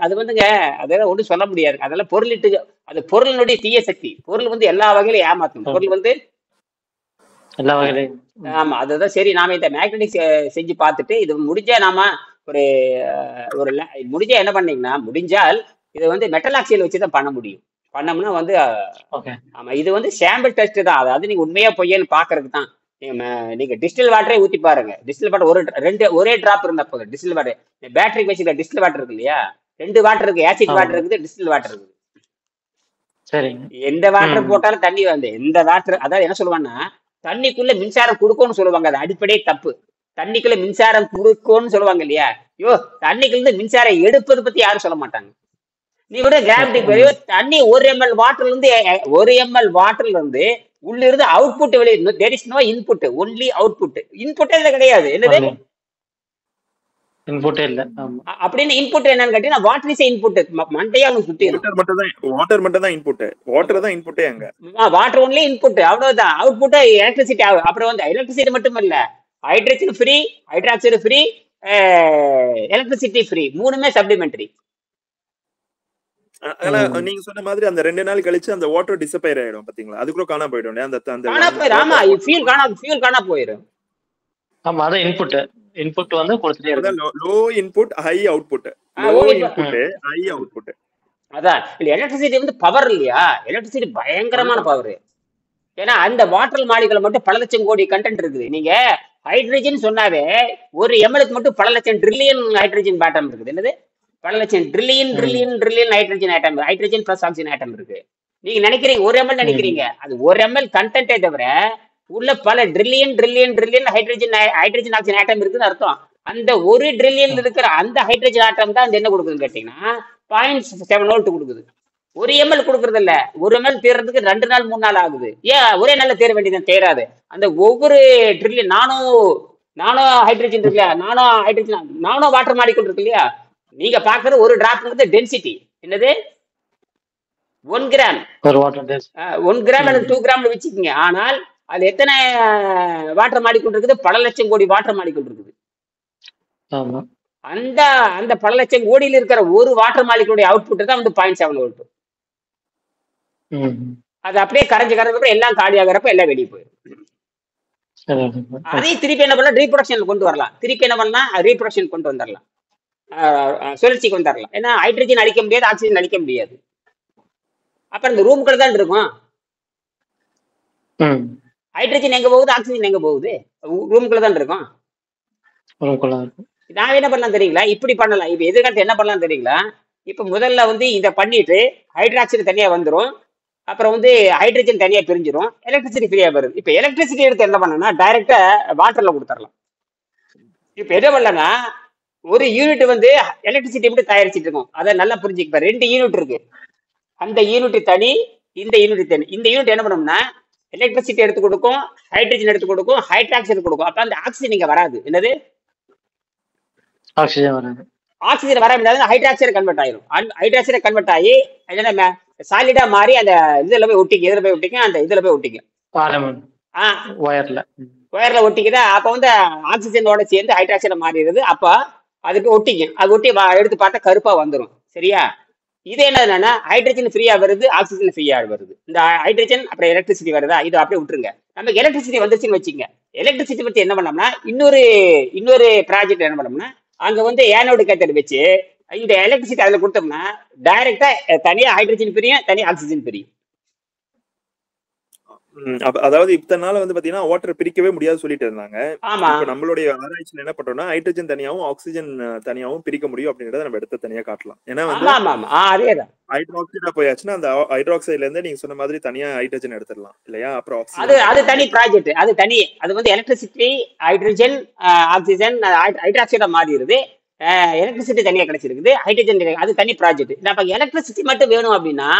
Speaker 1: அது வந்துங்க, அதெல்லாம் ஒன்றும் சொல்ல முடியாது. அதெல்லாம் பொருளிட்டு, அது பொருளினுடைய தீய சக்தி. பொருள் வந்து எல்லா வகையிலும் ஏமாத்தும். பொருள் வந்து
Speaker 2: எல்லா வகையிலும்.
Speaker 1: ஆமா, அதுதான். சரி, நாம இந்த மேக்னெட்டிக் செஞ்சு பார்த்துட்டு இது முடிஞ்சா நாம ஒரு முடிஞ்சா என்ன பண்ணீங்கன்னா, முடிஞ்சால் இதை வந்து மெட்டல் ஆக்சைடு வச்சுதான் பண்ண முடியும். பண்ணோம்னா வந்து ஆமா, இது வந்து சாம்பிள் டெஸ்ட் தான். அதாவது நீங்க உண்மையா பொய்யன்னு பாக்குறதுக்கு தான். நீங்க டிஸ்டில் வாட்டரே ஊத்தி பாருங்க. டிஸ்டில் வாட்டர் ஒரே டிராப் இருந்தா போதும். டிஸ்டில் வாட்டர் பேட்டரிக்கு வச்சுக்கிற டிஸ்டில் வாட்டர் இருக்கு இல்லையா, 2 வாட்டர் இருக்கு. ஆசிட் வாட்டர் இருக்குது, டிஸ்டில் வாட்டர் இருக்குது. சரி, எந்த வாட்டர் போட்டாலும் தண்ணி வந்து எந்த வாட்டர், அதாவது என்ன சொல்லுவாங்கன்னா தண்ணிக்குள்ள மின்சாரம் கொடுக்கும்னு சொல்லுவாங்க. அது அடிப்படையே தப்பு. தண்ணிக்குள்ள மின்சாரம் கொடுக்கும்னு சொல்லுவாங்க இல்லையா? ஐயோ, தண்ணிக்குள்ள இருந்து மின்சாரம் எடுப்பது பத்தி யாரும் சொல்ல மாட்டாங்க. நீ விட கிராவிட்டி பெரிய தண்ணி 1 ml வாட்டர்ல இருந்து 1 ml வாட்டர்ல இருந்து உள்ள இருந்து அவுட்புட் வெளியே. There is no input, only output. இன்புட்டே இதுல கிடையாது. என்னது
Speaker 2: இன்புட்டே இல்ல.
Speaker 1: அப்படின்னு இன்புட் என்னன்னு கேட்டீங்கன்னா வாட்டர் இஸ் இன்புட். மண்டையா உங்களுக்கு சுத்தி
Speaker 3: வாட்டர் மட்டும் தான் இன்புட். வாட்டர் தான் இன்புட்டே அங்க.
Speaker 1: வாட்டர் ஒன்லி இன்புட், அவ்வளவுதான். அவுட்புட் எலக்ட்ரிசிட்டி ஆகும். அப்புறம் வந்து எலக்ட்ரிசிட்டி மட்டும் இல்ல, hydrogen free, hydroxide free, electricity free, 3மே சப்ளிமெண்டரி.
Speaker 3: ஆனா நீங்க சொன்ன மாதிரி அந்த 2 நாள் கழிச்சு அந்த வாட்டர் டிஸப்பியர் ஆயிடும். பாத்தீங்களா, அதுக்குள்ள காணா போயிடும்.
Speaker 1: ஆமா, ஃபியூல் காணா போயிடும்.
Speaker 2: ஆமா, அது இன்புட் வந்து கொடுத்துட்டே இருக்கு.
Speaker 3: Low input high output, low input high output.
Speaker 1: அதான் இல்ல, எலக்ட்ரிசிட்டி வந்து பவர் இல்லையா? எலக்ட்ரிசிட்டி பயங்கரமான பவர். ஏன்னா அந்த வாட்டர் மாலிகுல மட்டும் பல லட்சம் கோடி கண்டென்ட் இருக்குது. நீங்க ஹைட்ரஜன் சொன்னாவே 1 ml மட்டும் பல லட்சம் ட்ரில்லியன் ஹைட்ரஜன் ஆட்டம் இருக்குது. என்னது பல லட்சம் trillion hydrogen atom, hydrogen plus oxygen atom இருக்கு. நீங்க நினைக்கிறீங்க 1 ml நினைக்கிறீங்க, அது 1 ml கண்டென்ட்டே தவிர உள்ள பல ட்ரில்லியன் ஹைட்ரஜன் ஆக்சிஜன் ஆட்டம் இருக்குன்னு அர்த்தம். அந்த 1 ட்ரில்லியன் இருக்கிற அந்த ஹைட்ரஜன் ஆட்டம் தான் என்ன கொடுக்குதுன்னு கேட்டீங்கன்னா 0.7 வோல்ட் கொடுக்குது. 1 ml கொடுக்கறது இல்ல. 1 ml தேர்றதுக்கு 2 நாள் 3 நாள் ஆகுது. ஏன் ஒரே நாள்ல தேர வேண்டியது தேராது. அந்த ஒவ்வொரு ட்ரில்லியன் நானோ ஹைட்ரஜன் இருக்கு இல்லையா, நானோ வாட்டர் மாலிகுல் இருக்கு இல்லையா, நீங்க பாக்குற ஒரு டிராப்ங்கிறது டென்சிட்டி என்னது 1 கிராம், 1 கிராம் அல்லது 2 கிராம்னு வச்சுக்கோங்க. ஆனால் அது எத்தனை வாட்டர் மாலிகுல் இருக்குது? பல லட்சம் கோடி வாட்டர் மாலிகுல் இருக்குது. அந்த பல லட்சம் கோடியில் இருக்கிற ஒரு வாட்டர் மாலிகுலுடைய அவுட்புட் தான் வந்து 0.7 வோல்ட். அது அப்படியே கரைஞ்சு எல்லாம் காலியாகிறப்ப எல்லாம் வெளியே போயிடும். அதையும் திருப்பி என்ன பண்ணலாம், ரீப்ரொடக்ஷன் கொண்டு வரலாம். திருப்பி என்ன பண்ணலாம், ரீப்ரொடக்ஷன் கொண்டு வந்துடலாம், சுழற்சிக்கு வந்துடலாம். ஏன்னா ஹைட்ரஜன் அழிக்க முடியாது, ஆக்சிஜன் அழிக்க முடியாது. அப்ப இந்த ரூமுக்குள்ள தான் இருக்கும். ஹைட்ரஜன் எங்க போகுது, ஆக்சிஜன் எங்க போகுது? ரூமுக்குள்ள தான் இருக்கும். நான் என்ன பண்ணலாம் தெரியுங்களா, இப்படி பண்ணலாம். இப்ப எதிர்காலத்து என்ன பண்ணலாம் தெரியுங்களா, இப்ப முதல்ல வந்து இதை பண்ணிட்டு ஹைட்ராக்சைடு தனியா வந்துடும், அப்புறம் வந்து ஹைட்ரஜன் தனியா பிரிஞ்சிடும், எலக்ட்ரிசிட்டி ஃப்ரீயா வருது. இப்ப எலக்ட்ரிசிட்டி எடுத்து என்ன பண்ணனா டைரக்டா வாட்டர்ல கொடுத்துடலாம். இப்ப எது பண்ணலன்னா ஒரு யூனிட் வந்து எலக்ட்ரிசிட்டி எப்படி தயாரிச்சுட்டு இருக்கும் அதை நல்லா புரிஞ்சுக்க. 2 யூனிட் இருக்கு, அந்த யூனிட் தனி, இந்த யூனிட் தனி. இந்த யூனிட் என்ன பண்ணோம்னா எலக்ட்ரிசிட்டி எடுத்து கொடுக்கும், ஹைட்ரஜன் எடுத்து கொடுக்கும், ஹைட்ராக்சைடு கொடுக்கும். அப்ப அந்த ஆக்சிஜன் இங்க வராது. என்னது ஆக்சிஜன் வர முடியாது, ஹைட்ராக்சைடு கன்வெர்ட் ஆயிரும். ஹைட்ராக்சைடு கன்வெர்ட் ஆகி சாலிடா மாறி அந்த இதுல போய் ஒட்டிக்கும், அந்த இதுல போய் ஒட்டிக்கும், ஒயர்ல ஒட்டிக்குதா. அப்ப வந்து ஆக்சிஜனோட சேர்ந்து ஹைட்ராக்சைடு மாறிடுது. அப்ப அதுக்கு ஒட்டிக்கும், அது ஒட்டி எடுத்து பார்த்தா கருப்பா வந்துடும். சரியா? இது என்னன்னா ஹைட்ரஜன் ஃப்ரீயா வருது, ஆக்சிஜன் ஃப்ரீயா வருது. இந்த ஹைட்ரஜன் அப்புறம் எலக்ட்ரிசிட்டி வருதா, இது அப்படியே விட்டுருங்க. நமக்கு எலக்ட்ரிசிட்டி வந்துச்சுன்னு வச்சுங்க. எலக்ட்ரிசிட்டி பத்தி என்ன பண்ணோம்னா இன்னொரு ப்ராஜெக்ட் என்ன பண்ணோம்னா அங்க வந்து ஏனோடு கேத்தட் வச்சு இந்த எலக்ட்ரிசிட்டி அதுல கொடுத்தோம்னா டைரக்டா தனியா ஹைட்ரஜன் பிரியும், தனியா ஆக்சிஜன் பிரியும்.
Speaker 3: அதாவது இத்தனை நாள் வந்து பாத்தீங்கன்னா வாட்டர் பிரிக்கவே முடியாது சொல்லிட்டு இருந்தாங்க. இப்ப நம்மளுடைய ஆராய்ச்சியில என்ன பண்றோம்னா ஹைட்ரஜன் தனியாவும் ஆக்சிஜன் தனியாவும் பிரிக்க முடியும் அப்படிங்கறத நம்ம எடுத்து தனியா காட்டலாம். ஏன்னா வந்து ஹைட்ராக்சைடா போயாச்சுன்னா அந்த ஹைட்ராக்சைட்ல இருந்து நீங்க சொன்ன மாதிரி தனியா ஹைட்ரஜன் எடுத்துடலாம் இல்லையா? அப்புறம்
Speaker 1: அது தனி ப்ராஜெக்ட், அது தனி. அது வந்து எலக்ட்ரிசிட்டி, ஹைட்ரஜன், ஆக்சிஜன், ஹைட்ராக்சைடா மாறிடுது. எலக்ட்ரிசிட்டி தனியா கிடைச்சிருக்குது, ஹைட்ரஜன் அது தனி ப்ராஜெக்ட். நம்ம எலக்ட்ரிசிட்டி மட்டும் வேணும் அப்படின்னா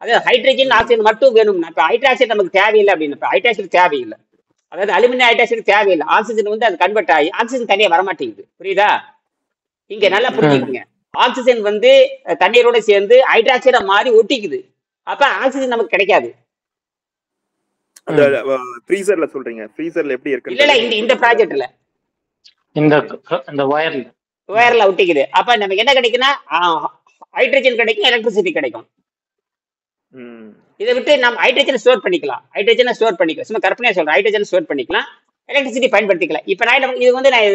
Speaker 1: அதாவது ஹைட்ரஜன் ஆக்சிஜன் மட்டும் வேணும்னா இப்ப ஹைட்ராக்சைடு நமக்கு தேவையில்லை அப்படின்னு. இப்ப ஹைட்ராக்சைடு தேவையில்லை, அதாவது அலுமினியம் ஹைட்ராக்சைடு தேவையில்லை. ஆக்சிஜன் வந்து அது கன்வெர்ட் ஆகி ஆக்சிஜன் தனியா வரமாட்டேங்குது. புரியுதா? இங்க நல்லா புரிஞ்சுக்கோங்க. ஆக்சிஜன் வந்து தண்ணீரோட சேர்ந்து ஹைட்ராக்சைடா மாறி ஒட்டிக்குது. அப்ப ஆக்சிஜன் நமக்கு கிடைக்காது.
Speaker 3: அந்த ஃப்ரீசர்ல சொல்றீங்க, ஃப்ரீசர்ல எப்படி இருக்கு?
Speaker 1: இல்ல இந்த ப்ராஜெக்ட்ல
Speaker 2: இந்த
Speaker 1: ஒயர்ல ஒட்டிக்குது. அப்ப நமக்கு என்ன கிடைக்குன்னா ஹைட்ரஜன் கிடைக்கும், எலக்ட்ரிசிட்டி கிடைக்கும். இதை விட்டு நம்ம ஹைட்ரஜனை ஸ்டோர் பண்ணிக்கலாம், சும்மா கற்பனையா சொல்றேன். ஹைட்ரஜன் ஸ்டோர் பண்ணிக்கலாம், எலக்ட்ரிசிட்டி பயன்படுத்திக்கலாம். இப்ப நான் இது வந்து நான்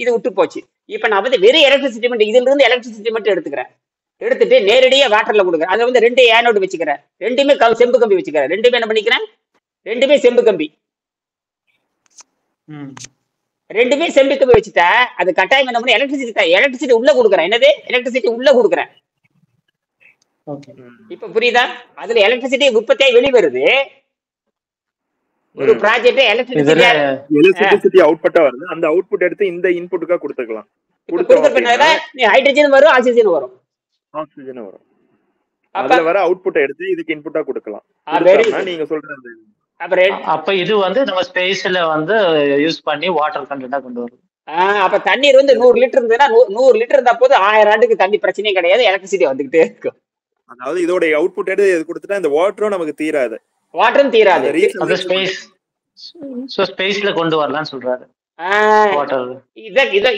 Speaker 1: இது விட்டு போச்சு. இப்ப நான் வந்து வெறும் எலக்ட்ரிசிட்டி மட்டும் இதுல இருந்து எலக்ட்ரிசிட்டி மட்டும் எடுத்துட்டு நேரடியா வாட்டர்ல கொடுக்குறேன். அதை வந்து 2 ஏனோடு வச்சுக்கிறேன், 2மே செம்பு கம்பி வச்சுக்கிறேன். 2மே என்ன பண்ணிக்கிறேன், 2மே செம்பு கம்பி. 2மே செம்பு கம்பி வச்சுட்டா அது கட்டாயம் என்ன பண்ண எலக்ட்ரிசிட்டி உள்ள கொடுக்குறேன். என்னது எலக்ட்ரிசிட்டி உள்ள கொடுக்குறேன். இப்ப புரியுதா? அதுல எலக்ட்ரிசிட்டி உற்பத்தியாகி வெளிவருது. ஒரு ப்ராஜெக்ட்
Speaker 3: எலக்ட்ரிசிட்டி அவுட்புட்டா வருது. அந்த அவுட்புட் எடுத்து இந்த இன்புட்டுக்கா கொடுத்துக்கலாம்.
Speaker 1: ஹைட்ரஜன் வரும், ஆக்சிஜன் வரும்.
Speaker 3: அதுல வர அவுட்புட் எடுத்து இதுக்கு இன்புட்டா கொடுக்கலாம். நீங்க சொல்றது
Speaker 2: அப்ப இது வந்து நம்ம ஸ்பேஸ்ல வந்து யூஸ் பண்ணி வாட்டர் கண்டென்ட்டா கொண்டு வரும்.
Speaker 1: அப்ப தண்ணீர் வந்து 100 லிட்டர் இருந்ததுன்னா 100 லிட்டர் இருந்தா போது 1000 ஆண்டுக்கு தண்ணி பிரச்சனையே கிடையாது, எலக்ட்ரிசிட்டி வந்துகிட்டே இருக்கும்.
Speaker 3: அதாவது இதோட அவுட்புட் எடுத்து கொடுத்துட்டா இந்த வாட்டரும் நமக்கு தீராது,
Speaker 1: வாட்டரும் தீராது.
Speaker 2: அது ஸ்பேஸ்ல கொண்டு வரலாம்னு சொல்றாரு.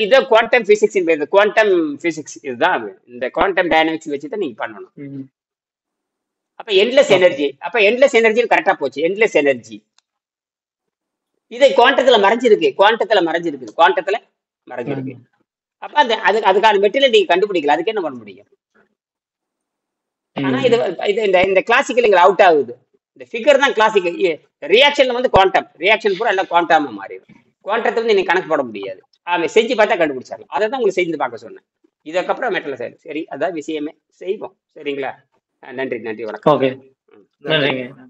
Speaker 1: இத குவாண்டம் பிசிக்ஸ் பேரு. குவாண்டம் பிசிக்ஸ் இதுதான். இந்த குவாண்டம் டைனமிக்ஸ் வச்சு தான் நீங்க பண்ணணும். அப்ப எண்ட்லெஸ் எனர்ஜி, கரெக்டா போச்சு. எண்ட்லெஸ் எனர்ஜி இது குவாண்டத்துல மறைஞ்சிருக்கு. அப்ப அதுக்கான மெட்டீரியல் நீங்க கண்டுபிடிக்கல, அதுக்கு என்ன பண்ண முடியும்? ஆனா இந்த கிளாசிக்கல் அவுட் ஆகுது. இந்த ஃபிகர் தான் கிளாசிக்கல். ரியாக்ஷன்ல வந்து குவாண்டம், ரியாக்ஷன் பூரா எல்லாம் குவாண்டமா மாறிடும். குவாண்டத்தை வந்து நீங்க கணக்கு போட முடியாது. செஞ்சு பார்த்தா கண்டுபிடிச்சாங்க. அதை தான் உங்களுக்கு செஞ்சு பார்க்க சொன்னேன். இதுக்கப்புறம் மெட்டல் சைடு. சரி, அதான் விஷயமே. செய்வோம். சரிங்களா? நன்றி, நன்றி, வணக்கம்.
Speaker 2: ஓகே,
Speaker 1: ம்.
Speaker 3: நன்றி.
Speaker 2: நன்றிங்க.